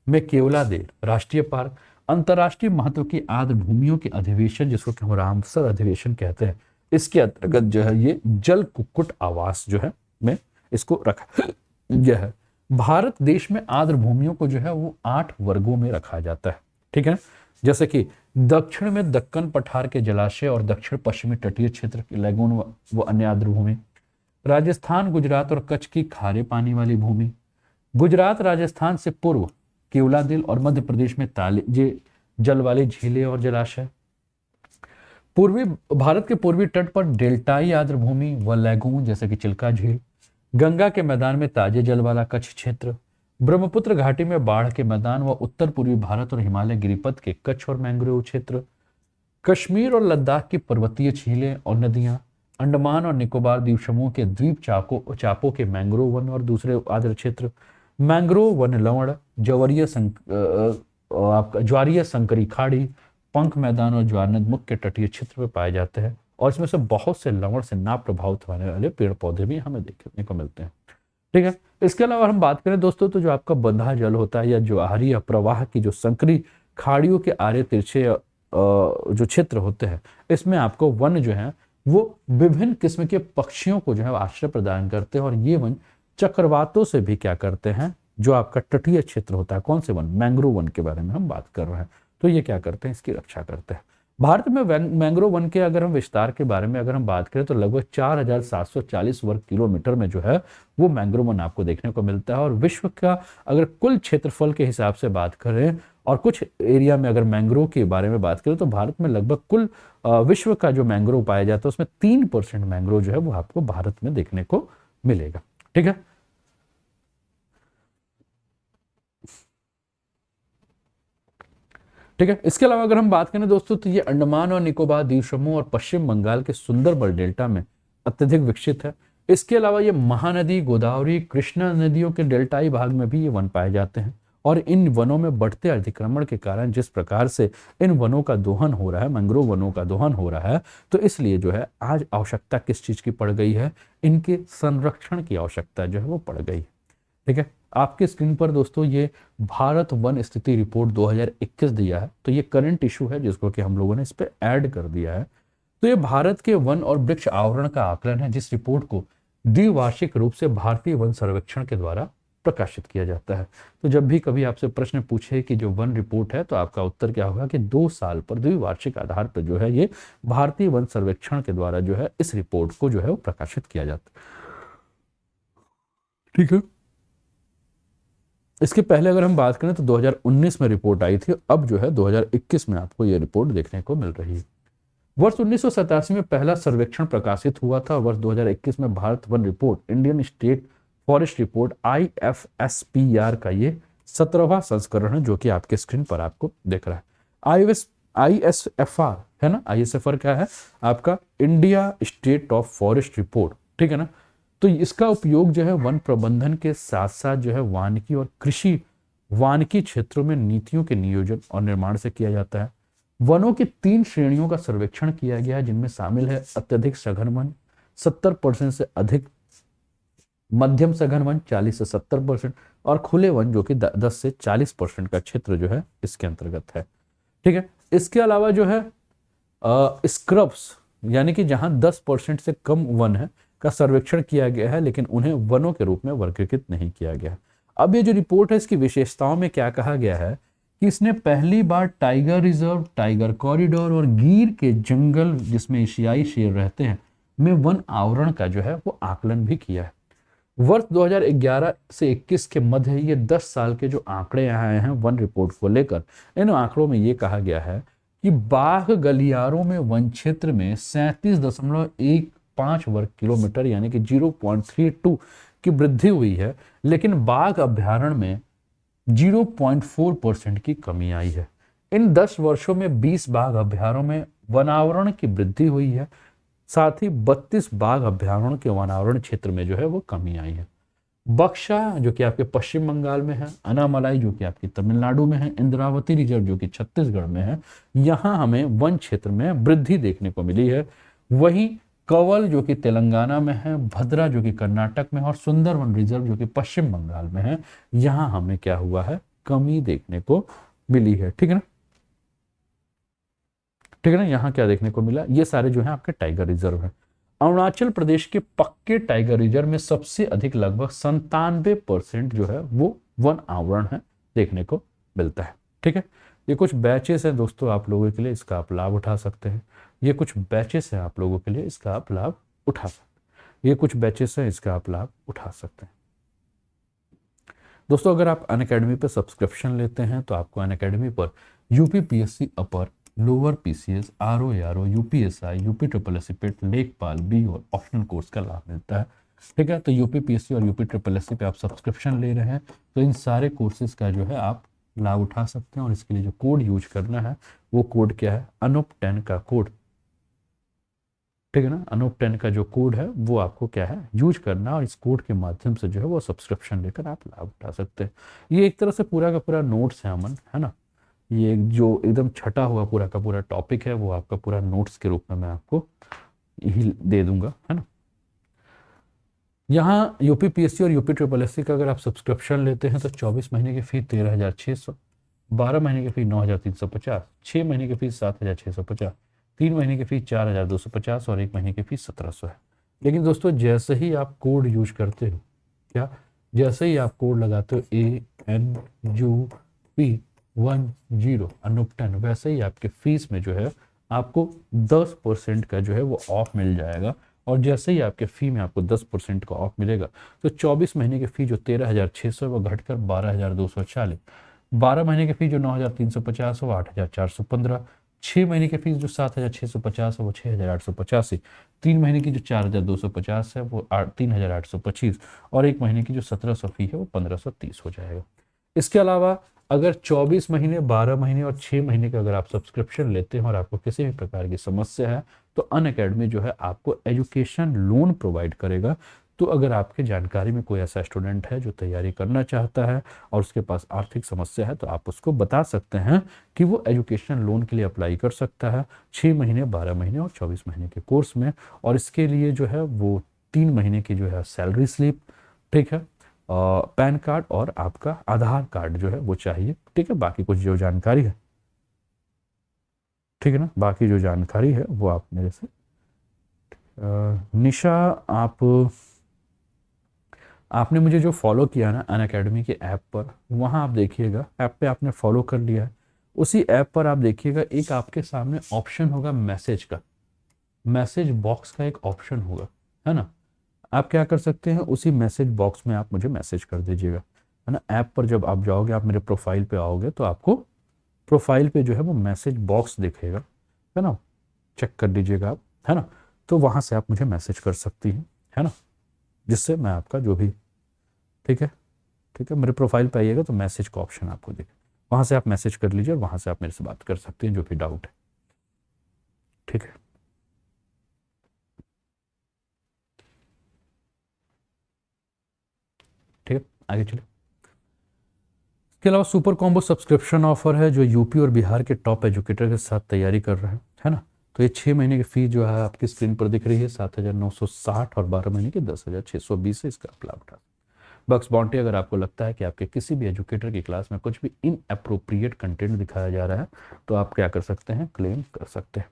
में केवलादेव राष्ट्रीय पार्क, अंतर्राष्ट्रीय महत्व की आर्द्र भूमियों के अधिवेशन जिसको कि हम रामसर अधिवेशन कहते हैं, इसके अंतर्गत जो है ये जल कुक्कुट आवास जो है में इसको रखा गया है। भारत देश में आर्द्र भूमियों को जो है वो 8 वर्गों में रखा जाता है। ठीक है, जैसे कि दक्षिण में दक्कन पठार के जलाशय और दक्षिण पश्चिमी तटीय क्षेत्र के लैगून व अन्य आर्द्र भूमि, राजस्थान, गुजरात और कच्छ की खारे पानी वाली भूमि, गुजरात राजस्थान से पूर्व केवलादिल और मध्य प्रदेश में ताजे जल वाली झीलें और जलाशय, पूर्वी भारत के पूर्वी तट पर डेल्टाई आर्द्र भूमि व लैगून जैसे कि चिल्का झील, गंगा के मैदान में ताजे जल वाला कच्छ क्षेत्र, ब्रह्मपुत्र घाटी में बाढ़ के मैदान व उत्तर पूर्वी भारत और हिमालय गिरिपथ के कच्छ और मैंग्रोव क्षेत्र, कश्मीर और लद्दाख की पर्वतीय झीलें और नदियां, अंडमान और निकोबार द्वीप समूह के द्वीप चापों के मैंग्रोव वन और दूसरे आर्द्र क्षेत्र, मैंग्रोव वन लवण, ज्वारीय संकरी खाड़ी, पंख मैदान और ज्वारनदमुख के तटीय क्षेत्र में पाए जाते हैं, और इसमें से बहुत से लवण से ना प्रभावित होने वाले पेड़ पौधे भी हमें देखने को मिलते हैं। ठीक है, इसके अलावा हम बात करें दोस्तों तो जो आपका बंधा जल होता है या ज्वारीय प्रवाह की जो संकरी खाड़ियों के आरे तिरछे जो क्षेत्र होते हैं, इसमें आपको वन जो है वो विभिन्न किस्म के पक्षियों को जो है आश्रय प्रदान करते हैं, और ये वन चक्रवातों से भी क्या करते हैं, जो आपका तटीय क्षेत्र होता है, कौन से वन, मैंग्रोव वन के बारे में हम बात कर रहे हैं, तो ये क्या करते हैं, इसकी रक्षा करते हैं। भारत में मैंग्रोव वन के अगर हम विस्तार के बारे में अगर हम बात करें तो लगभग 4740 वर्ग किलोमीटर में जो है वो मैंग्रोव वन आपको देखने को मिलता है। और विश्व का अगर कुल क्षेत्रफल के हिसाब से बात करें और कुछ एरिया में अगर मैंग्रोव के बारे में बात करें तो भारत में लगभग कुल विश्व का जो मैंग्रोव पाया जाता है उसमें 3% मैंग्रोव जो है वो आपको भारत में देखने को मिलेगा। ठीक है, ठीक है। इसके अलावा अगर हम बात करें दोस्तों तो ये अंडमान और निकोबार द्वीप समूह और पश्चिम बंगाल के सुंदरबन डेल्टा में अत्यधिक विकसित है। इसके अलावा ये महानदी, गोदावरी, कृष्णा नदियों के डेल्टाई भाग में भी ये वन पाए जाते हैं। और इन वनों में बढ़ते अतिक्रमण के कारण जिस प्रकार से इन वनों का दोहन हो रहा है, मैंग्रोव वनों का दोहन हो रहा है, तो इसलिए जो है आज आवश्यकता किस चीज की पड़ गई है, इनके संरक्षण की आवश्यकता जो है वो पड़ गई है। ठीक है, आपके स्क्रीन पर दोस्तों ये भारत वन स्थिति रिपोर्ट 2021 दिया है, तो ये करंट इशू है जिसको कि हम लोगों ने इस पे ऐड कर दिया है। तो ये भारत के वन और वृक्ष आवरण का आकलन है, जिस रिपोर्ट को द्विवार्षिक रूप से भारतीय वन सर्वेक्षण के द्वारा प्रकाशित किया जाता है। तो जब भी कभी आपसे प्रश्न पूछे कि जो वन रिपोर्ट है, तो आपका उत्तर क्या होगा कि 2 साल पर द्विवार्षिक आधार पर जो है ये भारतीय वन सर्वेक्षण के द्वारा जो है इस रिपोर्ट को जो है वो प्रकाशित किया जाता है। ठीक है, इसके पहले अगर हम बात करें तो 2019 में रिपोर्ट आई थी, अब जो है 2021 में आपको ये रिपोर्ट देखने को मिल रही है। वर्ष 1987 में पहला सर्वेक्षण प्रकाशित हुआ था। वर्ष 2021 में Bharat one report, Indian state forest report IFSPR का ये 17वां संस्करण है, जो कि आपके स्क्रीन पर आपको दिख रहा है। ISFR है ना, ISFR क्या है आपका, India state of forest report. ठीक है ना, तो इसका उपयोग जो है वन प्रबंधन के साथ साथ जो है वानिकी और कृषि वानिकी क्षेत्रों में नीतियों के नियोजन और निर्माण से किया जाता है। वनों की 3 श्रेणियों का सर्वेक्षण किया गया है, जिनमें शामिल है अत्यधिक सघन वन 70% से अधिक, मध्यम सघन वन 40 से 70%, और खुले वन जो कि 10 से 40% का क्षेत्र जो है इसके अंतर्गत है। ठीक है, इसके अलावा जो है स्क्रब्स यानी कि जहां 10% से कम वन है का सर्वेक्षण किया गया है, लेकिन उन्हें वनों के रूप में वर्गीकृत नहीं किया गया। अब ये जो रिपोर्ट है इसकी विशेषताओं में क्या कहा गया है कि इसने पहली बार टाइगर रिजर्व, टाइगर कॉरिडोर और गिर के जंगल जिसमें एशियाई शेर रहते हैं में वन आवरण का जो है वो आकलन भी किया है। वर्ष 2011 से 21 के मध्य ये 10 साल के जो आंकड़े आए हैं वन रिपोर्ट को लेकर, इन आंकड़ों में ये कहा गया है कि बाघ गलियारों में वन क्षेत्र में 37.15 वर्ग किलोमीटर यानी कि 0.32 की वृद्धि हुई है, लेकिन बाघ अभ्यारण्य में 0.4% की कमी आई है। इन 10 वर्षों में 20 बाघ अभ्यारण्यों में वनावरण की वृद्धि हुई है, साथ ही 32 बाघ अभ्यारण्य के वनावरण क्षेत्र में जो है वो कमी आई है। बक्सा जो कि आपके पश्चिम बंगाल में है, अनामलाई जो कि आपकी तमिलनाडु में है, इंद्रावती रिजर्व जो कि छत्तीसगढ़ में है, यहाँ हमें वन क्षेत्र में वृद्धि देखने को मिली है। वहीं कंवल जो कि तेलंगाना में है, भद्रा जो कि कर्नाटक में है, और सुंदरवन रिजर्व जो कि पश्चिम बंगाल में है, यहाँ हमें क्या हुआ है, कमी देखने को मिली है। ठीक है ना, ठीक है ना, यहाँ क्या देखने को मिला, ये सारे जो है आपके टाइगर रिजर्व है। अरुणाचल प्रदेश के पक्के टाइगर रिजर्व में सबसे अधिक लगभग 97% जो है वो वन आवरण है देखने को मिलता है। ठीक है, ये कुछ बैचेस हैं दोस्तों आप लोगों के लिए, इसका आप लाभ उठा सकते हैं। ये कुछ बैचेस हैं आप लोगों के लिए, इसका आप लाभ उठा सकते हैं। ये कुछ बैचेस हैं, इसका आप लाभ उठा सकते हैं। दोस्तों अगर आप अनअकैडमी पर सब्सक्रिप्शन लेते हैं तो आपको अनअकैडमी पर UPPSC upper, lower PCS, RO, UPSI, UP triple S PET, लेखपाल बी और ऑप्शनल कोर्स का लाभ मिलता है। ठीक है, तो यूपीपीएससी और यूपी ट्रिपल एस पे आप सब्सक्रिप्शन ले रहे हैं तो इन सारे कोर्सेज का जो है आप लाभ उठा सकते हैं। और इसके लिए जो कोड यूज करना है वो कोड क्या है, अनूप 10 का कोड। ठीक है ना, अनूप 10 का जो कोड है वो आपको क्या है यूज करना, और इस कोड के माध्यम से जो है वो सब्सक्रिप्शन लेकर आप लाभ उठा सकते हैं। ये एक तरह से पूरा का पूरा नोट्स है अमन, है ना, ये जो एकदम छटा हुआ पूरा का पूरा टॉपिक है वो आपका पूरा नोट्स के रूप में मैं आपको यही दे दूंगा, है ना। यहाँ यूपीपीएससी और यूपी ट्रिपल एससी का अगर आप सब्सक्रिप्शन लेते हैं तो 24 महीने की फीस 13,600, 12 महीने की फीस 9,350, 6 महीने की फीस 7,650, 3 महीने की फीस 4,250 और 1 महीने की फीस 1,700 है। लेकिन दोस्तों जैसे ही आप कोड यूज करते हो, क्या जैसे ही आप कोड लगाते हो ANUP10 अनूप 10, वैसे ही आपके फीस में जो है आपको 10% का जो है वो ऑफ मिल जाएगा। और जैसे ही आपके फी में आपको 10% का ऑफ मिलेगा तो 24 महीने की फी जो 13,600 वो घटकर 12,240, 12 महीने की फी जो 9,350 वो 8,415, 6 महीने की फीस जो 7,650 है वो 6,885, 3 महीने की जो 4,250 है वो 3,825 और 1 महीने की जो 1,700 फी है वो 1,530 हो जाएगा। इसके अलावा अगर 24 महीने, 12 महीने और 6 महीने का अगर आप सब्सक्रिप्शन लेते हैं और आपको किसी भी प्रकार की समस्या है तो अनअकैडमी जो है आपको एजुकेशन लोन प्रोवाइड करेगा। तो अगर आपके जानकारी में कोई ऐसा स्टूडेंट है जो तैयारी करना चाहता है और उसके पास आर्थिक समस्या है तो आप उसको बता सकते हैं कि वो एजुकेशन लोन के लिए अप्लाई कर सकता है 6 महीने, 12 महीने और 24 महीने के कोर्स में। और इसके लिए जो है वो 3 महीने की जो है सैलरी स्लिप, ठीक है, पैन कार्ड और आपका आधार कार्ड जो है वो चाहिए, ठीक है। बाकी कुछ जो जानकारी है, ठीक है ना, बाकी जो जानकारी है वो आप मेरे से निशा, आपने मुझे जो फॉलो किया ना अनअकैडमी के ऐप पर, वहाँ आप देखिएगा ऐप पे आपने फॉलो कर लिया है, उसी ऐप पर आप देखिएगा एक आपके सामने ऑप्शन होगा मैसेज का, मैसेज बॉक्स का एक ऑप्शन होगा, है ना। आप क्या कर सकते हैं, उसी मैसेज बॉक्स में आप मुझे मैसेज कर दीजिएगा, है ना। ऐप पर जब आप जाओगे, आप मेरे प्रोफाइल पे आओगे तो आपको प्रोफाइल पे जो है वो मैसेज बॉक्स दिखेगा, है ना, चेक कर लीजिएगा आप, है ना। तो वहाँ से आप मुझे मैसेज कर सकती हैं, है ना, जिससे मैं आपका जो भी, ठीक है, ठीक है, मेरे प्रोफाइल पे आइएगा तो मैसेज का ऑप्शन आपको दिखे, वहाँ से आप मैसेज कर लीजिए और वहाँ से आप मेरे से बात कर सकते हैं जो भी डाउट है, ठीक है। ठीक है, आगे चलिए। इसके अलावा सुपर कॉम्बो सब्सक्रिप्शन ऑफर है जो यूपी और बिहार के टॉप एजुकेटर के साथ तैयारी कर रहे हैं, है ना। तो ये 6 महीने की फीस जो है आपकी स्क्रीन पर दिख रही है 7,960 और 12 महीने की 10,620 से इसका आप लाभ उठा। बक्स बाउंड्री, अगर आपको लगता है कि आपके किसी भी एजुकेटर की क्लास में कुछ भी इनअप्रोप्रिएट कंटेंट दिखाया जा रहा है तो आप क्या कर सकते हैं, क्लेम कर सकते हैं।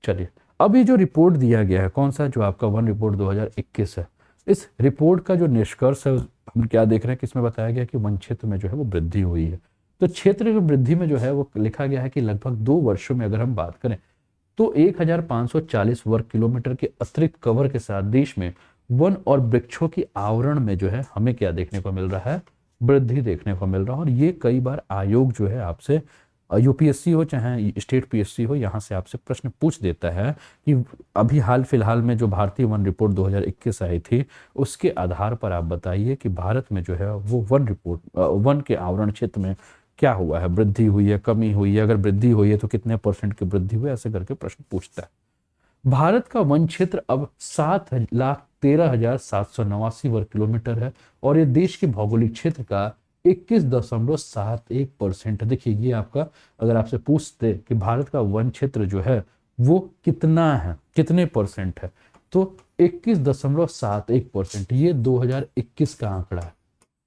चलिए, अब ये जो रिपोर्ट दिया गया है, कौन सा, जो आपका वन रिपोर्ट 2021 है, इस रिपोर्ट का जो निष्कर्ष है हम क्या देख रहे हैं कि इसमें बताया गया कि वन क्षेत्र में जो है वो वृद्धि हुई है। तो क्षेत्र की वृद्धि में जो है वो लिखा गया है कि लगभग 2 वर्षों में अगर हम बात करें तो 1540 वर्ग किलोमीटर के अतिरिक्त कवर के साथ देश में वन और वृक्षों की आवरण में जो है हमें क्या देखने को मिल रहा है, वृद्धि देखने को मिल रहा है। और ये कई बार आयोग जो है आपसे, यूपीएससी हो चाहे स्टेट पीएससी हो, यहाँ से आपसे प्रश्न पूछ देता है कि अभी हाल फिलहाल में जो भारतीय वन रिपोर्ट 2021 आई थी उसके आधार पर आप बताइए कि भारत में जो है वो वन रिपोर्ट, वन के आवरण क्षेत्र में क्या हुआ है, वृद्धि हुई है, कमी हुई है, अगर वृद्धि हुई है तो कितने % की वृद्धि हुई है, ऐसे करके प्रश्न पूछता है। भारत का वन क्षेत्र अब 7,13,789 वर्ग किलोमीटर है और ये देश के भौगोलिक क्षेत्र का 21.71%। देखिए ये आपका, अगर आपसे पूछते कि भारत का वन क्षेत्र जो है वो कितना है, कितने % है, तो 21.71%, ये 2021 का आंकड़ा है,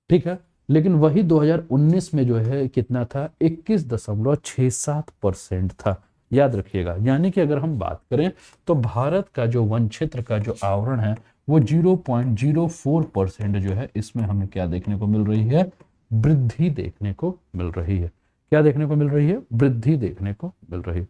ठीक है। लेकिन वही 2019 में जो है कितना था, 21.67% था, याद रखिएगा। यानी कि अगर हम बात करें तो भारत का जो वन क्षेत्र का जो आवरण है वो 0.04% जो है, इसमें हमें क्या देखने को मिल रही है, वृद्धि देखने को मिल रही है। क्या देखने को मिल रही है, वृद्धि देखने को मिल रही है।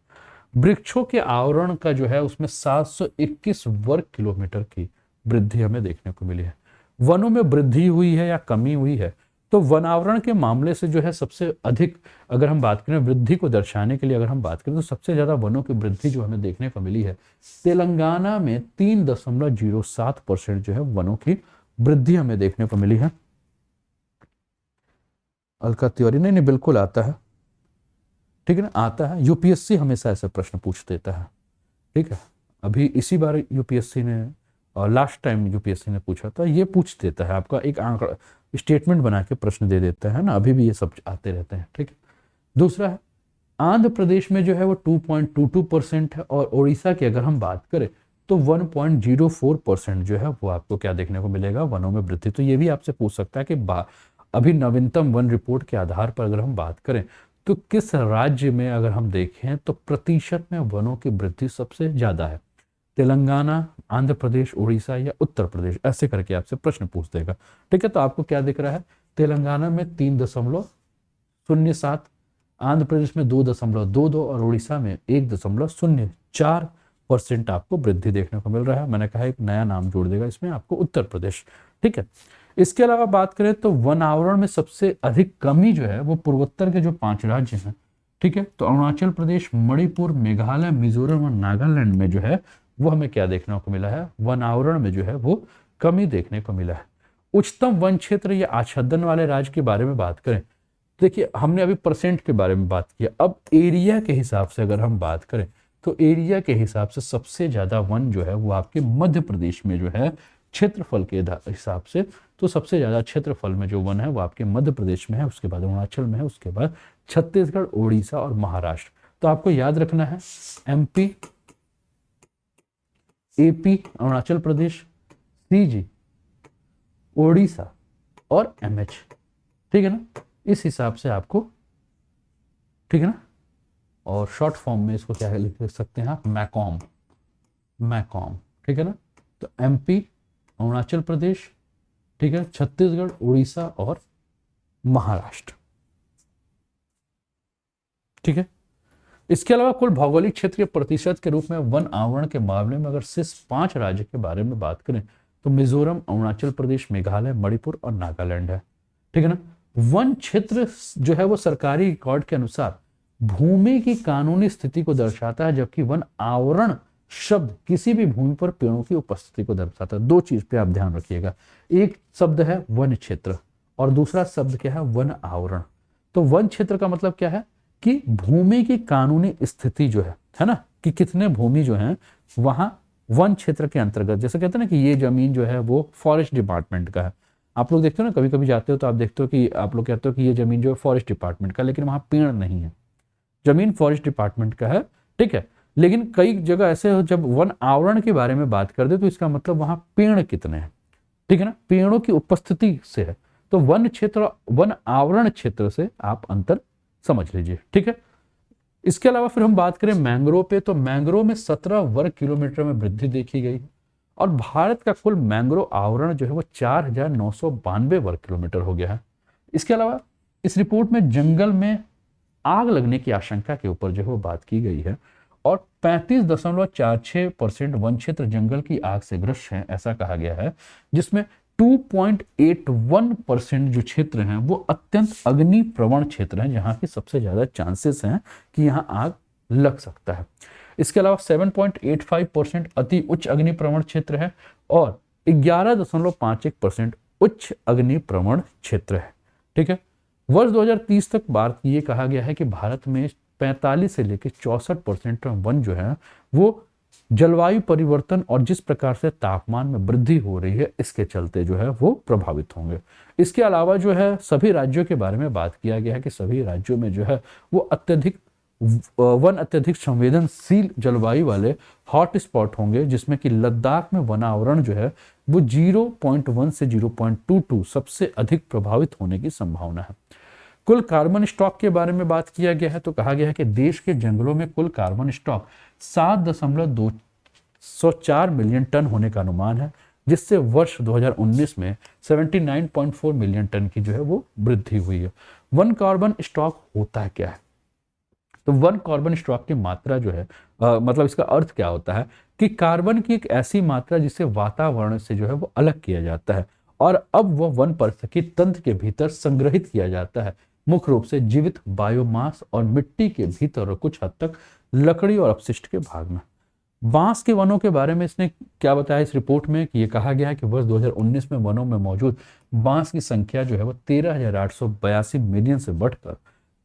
वृक्षों के आवरण का जो है उसमें 721 वर्ग किलोमीटर की वृद्धि हमें देखने को मिली है। वनों में वृद्धि हुई है या कमी हुई है, तो वन आवरण के मामले से जो है सबसे अधिक, अगर हम बात करें वृद्धि को दर्शाने के लिए, अगर हम बात करें तो सबसे ज्यादा वनों की वृद्धि जो हमें देखने को मिली है तेलंगाना में 3.07% जो है वनों की वृद्धि हमें देखने को मिली है। अलका तिवारी, नहीं नहीं बिल्कुल आता है, ठीक है ना, आता है। यूपीएससी हमेशा ऐसे प्रश्न पूछ देता है, ठीक है। अभी इसी बार यूपीएससी ने, और लास्ट टाइम यूपीएससी ने पूछा था, ये पूछ देता है आपका एक आंकड़ा, स्टेटमेंट बना के प्रश्न दे देता है ना, अभी भी ये सब आते रहते हैं, ठीक है। दूसरा है आंध्र प्रदेश में जो है वो 2.22% है और उड़ीसा की अगर हम बात करें तो 1.04% जो है वो आपको क्या देखने को मिलेगा, वनों में वृद्धि। तो ये भी आपसे पूछ सकता है कि अभी नवीनतम वन रिपोर्ट के आधार पर अगर हम बात करें तो किस राज्य में अगर हम देखें तो प्रतिशत में वनों की वृद्धि सबसे ज्यादा है, तेलंगाना, आंध्र प्रदेश, उड़ीसा या उत्तर प्रदेश, ऐसे करके आपसे प्रश्न पूछ देगा, ठीक है। तो आपको क्या दिख रहा है, तेलंगाना में 3.07, आंध्र प्रदेश में 2.22 और उड़ीसा में 1.04% आपको वृद्धि देखने को मिल रहा है। मैंने कहा एक नया नाम जोड़ देगा इसमें आपको, उत्तर प्रदेश, ठीक है। इसके अलावा बात करें तो वन आवरण में सबसे अधिक कमी जो है वो पूर्वोत्तर के जो 5 राज्य हैं, ठीक है। तो अरुणाचल प्रदेश, मणिपुर, मेघालय, मिजोरम और नागालैंड में जो है वो हमें क्या देखने को मिला है, वन आवरण में जो है वो कमी देखने को मिला है। उच्चतम वन क्षेत्र या आच्छादन वाले राज्य के बारे में बात करें देखिए हमने अभी परसेंट के बारे में बात किया, अब एरिया के हिसाब से अगर हम बात करें तो एरिया के हिसाब से सबसे ज़्यादा वन जो है वो आपके मध्य प्रदेश में जो है, क्षेत्रफल के हिसाब से तो सबसे ज़्यादा क्षेत्रफल में जो वन है वो आपके मध्य प्रदेश में है, उसके बाद अरुणाचल में है, उसके बाद छत्तीसगढ़, उड़ीसा और महाराष्ट्र। तो आपको याद रखना है MP, AP Arunachal Pradesh, CG Orissa और एमएच, ठीक है ना, इस हिसाब से आपको, ठीक है ना। और शॉर्ट फॉर्म में इसको क्या लिख सकते हैं आप, मैकॉम, मैकॉम, ठीक है ना। तो एमपी, अरुणाचल प्रदेश, ठीक है, छत्तीसगढ़, उड़ीसा और महाराष्ट्र, ठीक है। इसके अलावा कुल भौगोलिक क्षेत्र के प्रतिशत के रूप में वन आवरण के मामले में अगर सिर्फ 5 राज्य के बारे में बात करें तो मिजोरम, अरुणाचल प्रदेश, मेघालय, मणिपुर और नागालैंड है, ठीक है ना। वन क्षेत्र जो है वो सरकारी रिकॉर्ड के अनुसार भूमि की कानूनी स्थिति को दर्शाता है, जबकि वन आवरण शब्द किसी भी भूमि पर पेड़ों की उपस्थिति को दर्शाता है। दो चीज पे आप ध्यान रखिएगा, एक शब्द है वन क्षेत्र और दूसरा शब्द क्या है, वन आवरण। तो वन क्षेत्र का मतलब क्या है कि भूमि की कानूनी स्थिति जो है ना, कि कितने भूमि जो है वहां वन क्षेत्र के अंतर्गत, जैसे कहते हैं ना कि ये जमीन जो है वो फॉरेस्ट डिपार्टमेंट का है। आप लोग देखते हो ना, कभी कभी जाते हो तो आप देखते हो कि आप लोग कहते हो कि ये जमीन जो है फॉरेस्ट डिपार्टमेंट का, लेकिन वहां पेड़ नहीं है, जमीन फॉरेस्ट डिपार्टमेंट का है, ठीक है। लेकिन कई जगह ऐसे हो जब वन आवरण के बारे में बात कर दे तो इसका मतलब वहां पेड़ कितने हैं, ठीक है ना, पेड़ों की उपस्थिति से है। तो वन क्षेत्र, वन आवरण क्षेत्र से आप अंतर समझ लीजिए, ठीक है। इसके अलावा फिर हम बात करें मैंग्रोव पे, तो मैंग्रोव में 17 वर्ग किलोमीटर में वृद्धि देखी गई है और भारत का कुल मैंग्रोव आवरण जो है वो 4,992 वर्ग किलोमीटर हो गया है। इसके अलावा इस रिपोर्ट में जंगल में आग लगने की आशंका के ऊपर जो है वो बात की गई है और 35.46% वन क्षेत्र जंगल की आग से ग्रस्त है, ऐसा कहा गया है, जिसमें 2.81% जो क्षेत्र हैं वो अत्यंत अग्नि प्रवण क्षेत्र हैं, जहां की सबसे ज्यादा चांसेस हैं कि यहां आग लग सकता है। इसके अलावा 7.85% अति उच्च अग्नि प्रवण क्षेत्र है और 11.51% उच्च अग्नि प्रवण क्षेत्र है, ठीक है। वर्ष 2030 तक बात ये कहा गया है कि भारत में 45 से लेकर 64% वन जो है वो जलवायु परिवर्तन और जिस प्रकार से तापमान में वृद्धि हो रही है इसके चलते जो है वो प्रभावित होंगे। इसके अलावा जो है सभी राज्यों के बारे में बात किया गया है कि सभी राज्यों में जो है वो अत्यधिक संवेदनशील जलवायु वाले हॉट स्पॉट होंगे, जिसमें कि लद्दाख में वनावरण जो है वो 0.1 से 0.22 सबसे अधिक प्रभावित होने की संभावना है। कुल कार्बन स्टॉक के बारे में बात किया गया है तो कहा गया है कि देश के जंगलों में कुल कार्बन स्टॉक 7.204 मिलियन टन होने का अनुमान है, जिससे वर्ष 2019 में 79.4 मिलियन टन की जो है वो वृद्धि हुई है। वन कार्बन स्टॉक होता है क्या है, तो वन कार्बन स्टॉक की मात्रा जो है मतलब इसका अर्थ क्या होता है कि कार्बन की एक ऐसी मात्रा जिसे वातावरण से जो है वो अलग किया जाता है और अब वह वन पारिस्थितिकी तंत्र के भीतर संग्रहित किया जाता है, मुख्य रूप से जीवित बायोमास और मिट्टी के भीतर और कुछ हद तक लकड़ी और अपशिष्ट के भाग में। बांस के वनों के बारे में इसने क्या बताया इस रिपोर्ट में कि ये कहा गया है कि वर्ष 2019 में वनों में मौजूद बांस की संख्या जो है वो 13,882 मिलियन से बढ़कर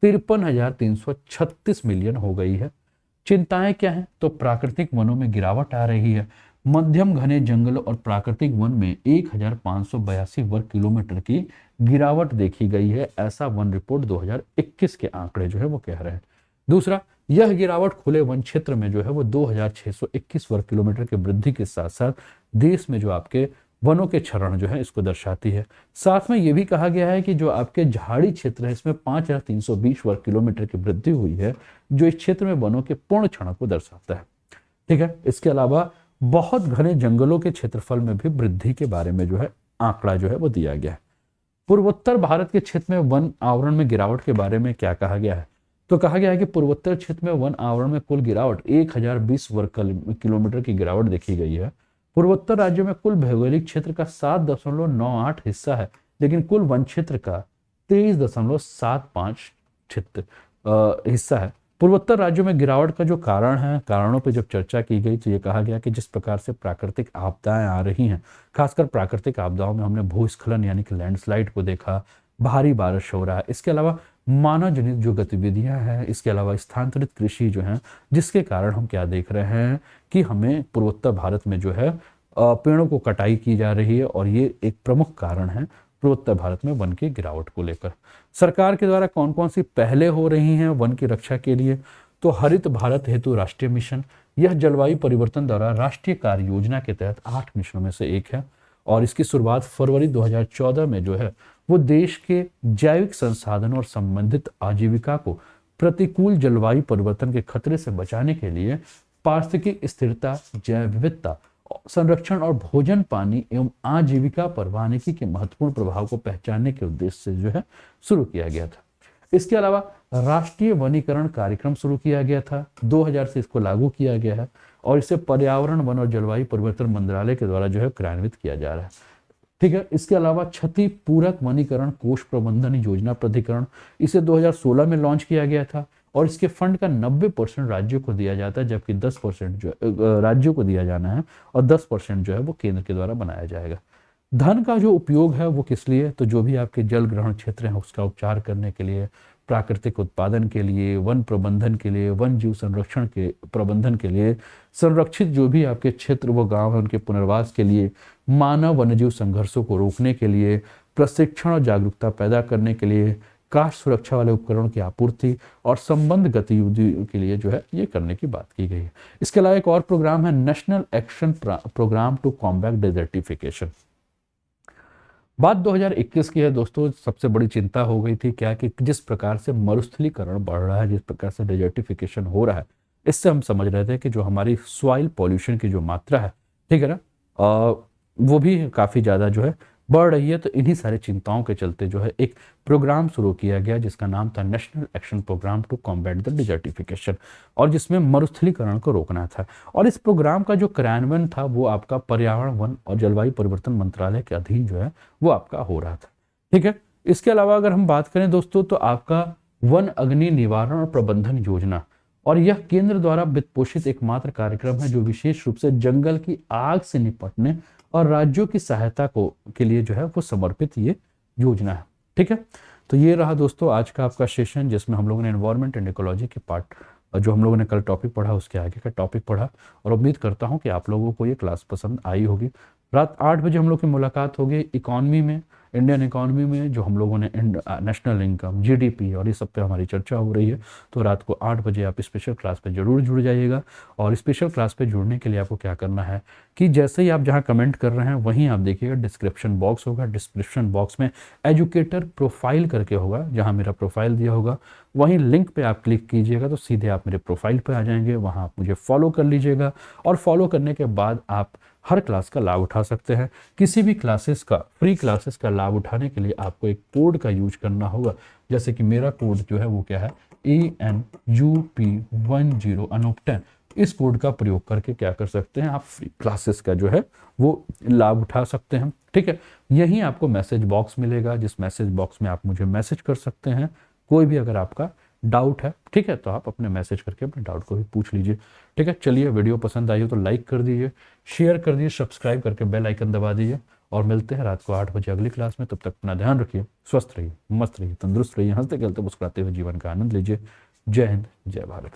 53,336 मिलियन हो गई है। चिंताएं क्या हैं, तो प्राकृतिक वनों में गिरावट आ रही है। मध्यम घने जंगल और प्राकृतिक वन में 1,582 वर्ग किलोमीटर की गिरावट देखी गई है, ऐसा वन रिपोर्ट 2021 के आंकड़े जो है वो कह रहे हैं। दूसरा, यह गिरावट खुले वन क्षेत्र में जो है वो 2,621 वर्ग किलोमीटर की वृद्धि के साथ साथ देश में जो आपके वनों के क्षरण जो है इसको दर्शाती है। साथ में यह भी कहा गया है कि जो आपके झाड़ी क्षेत्र है इसमें 5,320 वर्ग किलोमीटर की वृद्धि हुई है, जो इस क्षेत्र में वनों के पूर्ण क्षरण को दर्शाता है, ठीक है। इसके अलावा बहुत घने जंगलों के क्षेत्रफल में भी वृद्धि के बारे में जो है आंकड़ा जो है वो दिया गया है। पूर्वोत्तर भारत के क्षेत्र में वन आवरण में गिरावट के बारे में क्या कहा गया है, तो कहा गया है कि पूर्वोत्तर क्षेत्र में वन आवरण में कुल गिरावट 1,020 वर्ग किलोमीटर की गिरावट देखी गई है। पूर्वोत्तर राज्यों में कुल भौगोलिक क्षेत्र का 7.98 हिस्सा है, लेकिन कुल वन क्षेत्र का 23.75 क्षेत्र हिस्सा है। पूर्वोत्तर राज्यों में गिरावट का जो कारण है, कारणों पर जब चर्चा की गई तो ये कहा गया कि जिस प्रकार से प्राकृतिक आपदाएं आ रही हैं, खासकर प्राकृतिक आपदाओं में हमने भूस्खलन यानी कि लैंडस्लाइड को देखा, भारी बारिश हो रहा है। इसके अलावा मानव जनित जो गतिविधियां हैं, इसके अलावा स्थानांतरित कृषि जो है, जिसके कारण हम क्या देख रहे हैं कि हमें पूर्वोत्तर भारत में जो है पेड़ों को कटाई की जा रही है, और ये एक प्रमुख कारण है पूर्वोत्तर भारत में वन की गिरावट को लेकर। सरकार के द्वारा कौन कौन सी पहले हो रही हैं वन की रक्षा के लिए? तो हरित भारत हेतु राष्ट्रीय मिशन, यह जलवायु परिवर्तन द्वारा राष्ट्रीय कार्य योजना के तहत 8 मिशनों में से एक है, और इसकी शुरुआत फरवरी 2014 में जो है वो देश के जैविक संसाधनों और संबंधित आजीविका को प्रतिकूल जलवायु परिवर्तन के खतरे से बचाने के लिए पारिस्थितिक स्थिरता, जैव विविधता, संरक्षण और भोजन, पानी एवं आजीविका पर वानिकी के महत्वपूर्ण प्रभाव को पहचानने के उद्देश्य से जो है शुरू किया गया था। इसके अलावा राष्ट्रीय वनीकरण कार्यक्रम शुरू किया गया था, 2000 से इसको लागू किया गया है, और इसे पर्यावरण, वन और जलवायु परिवर्तन मंत्रालय के द्वारा जो है क्रियान्वित किया जा रहा है। ठीक है। इसके अलावा क्षति पूरक वनीकरण कोष प्रबंधन योजना प्राधिकरण, इसे 2016 में लॉन्च किया गया था, और इसके फंड का 90% राज्यों को दिया जाता है, जबकि 10% जो राज्यों को दिया जाना है, और 10% जो है वो केंद्र के द्वारा बनाया जाएगा। धन का जो उपयोग है वो किस लिए? तो जो भी आपके जल ग्रहण क्षेत्र हैं उसका उपचार करने के लिए, प्राकृतिक उत्पादन के लिए, वन प्रबंधन के लिए, वन जीव संरक्षण के प्रबंधन के लिए, संरक्षित जो भी आपके क्षेत्र वो गांव है उनके पुनर्वास के लिए, मानव वन्यजीव संघर्षों को रोकने के लिए, प्रशिक्षण और जागरूकता पैदा करने के लिए, काष्ठ सुरक्षा वाले उपकरणों की आपूर्ति और संबंध गतिविधियों के लिए जो है ये करने की बात की गई है। इसके अलावा एक और प्रोग्राम है national action program to combat desertification. बात 2021 की है दोस्तों। सबसे बड़ी चिंता हो गई थी क्या कि जिस प्रकार से मरुस्थलीकरण बढ़ रहा है, जिस प्रकार से डेजर्टिफिकेशन हो रहा है, इससे हम समझ रहे थे कि जो हमारी सॉइल पॉल्यूशन की जो मात्रा है, ठीक है ना, वो भी काफ़ी ज़्यादा जो है बढ़ रही है। तो इन्हीं सारी चिंताओं के चलते जो है एक प्रोग्राम शुरू किया गया जिसका नाम था national action program to combat the desertification, और जिसमें मरुस्थलीकरण को रोकना था। और इस प्रोग्राम का जो क्रियान्वयन था वो आपका पर्यावरण, वन और जलवायु परिवर्तन मंत्रालय के अधीन जो है वो आपका हो रहा था। ठीक है। इसके अलावा अगर हम बात करें दोस्तों तो आपका वन अग्नि निवारण और प्रबंधन योजना, और यह केंद्र द्वारा वित्त पोषित एकमात्र कार्यक्रम है जो विशेष रूप से जंगल की आग से निपटने और राज्यों की सहायता को के लिए जो है वो समर्पित ये योजना है। ठीक है। तो ये रहा दोस्तों आज का आपका सेशन, जिसमें हम लोगों ने एनवायरनमेंट एंड इकोलॉजी के पार्ट जो हम लोगों ने कल टॉपिक पढ़ा उसके आगे का टॉपिक पढ़ा, और उम्मीद करता हूँ कि आप लोगों को ये क्लास पसंद आई होगी। रात 8 बजे हम लोग की मुलाकात होगी इकॉनमी में, इंडियन इकॉनमी में, जो हम लोगों ने नेशनल इनकम, जीडीपी और ये सब पे हमारी चर्चा हो रही है। तो रात को 8 बजे आप स्पेशल क्लास पे जरूर जुड़ जाइएगा। और स्पेशल क्लास पे जुड़ने के लिए आपको क्या करना है कि जैसे ही आप जहाँ कमेंट कर रहे हैं वहीं आप देखिएगा डिस्क्रिप्शन बॉक्स होगा, डिस्क्रिप्शन बॉक्स में एजुकेटर प्रोफाइल करके होगा, जहाँ मेरा प्रोफाइल दिया होगा वहीं लिंक पे आप क्लिक कीजिएगा तो सीधे आप मेरे प्रोफाइल पे आ जाएंगे। वहाँ आप मुझे फॉलो कर लीजिएगा, और फॉलो करने के बाद आप हर क्लास का लाभ उठा सकते हैं। किसी भी क्लासेस का, फ्री क्लासेस का लाभ उठाने के लिए आपको एक कोड का यूज करना होगा, जैसे कि मेरा कोड जो है वो क्या है ANUP10 अनूप 10। इस कोड का प्रयोग करके क्या कर सकते हैं, आप फ्री क्लासेस का जो है वो लाभ उठा सकते हैं। ठीक है। यहीं आपको मैसेज बॉक्स मिलेगा, जिस मैसेज बॉक्स में आप मुझे मैसेज कर सकते हैं कोई भी अगर आपका डाउट है। ठीक है। तो आप अपने मैसेज करके अपने डाउट को भी पूछ लीजिए। ठीक है। चलिए, वीडियो पसंद आई हो तो लाइक कर दीजिए, शेयर कर दीजिए, सब्सक्राइब करके बेल आइकन दबा दीजिए, और मिलते हैं रात को 8 बजे अगली क्लास में। तब तक अपना ध्यान रखिए, स्वस्थ रहिए, मस्त रहिए, तंदुरुस्त रहिए, हंसते खेलते मुस्कुराते हुए जीवन का आनंद लीजिए। जय हिंद, जय भारत।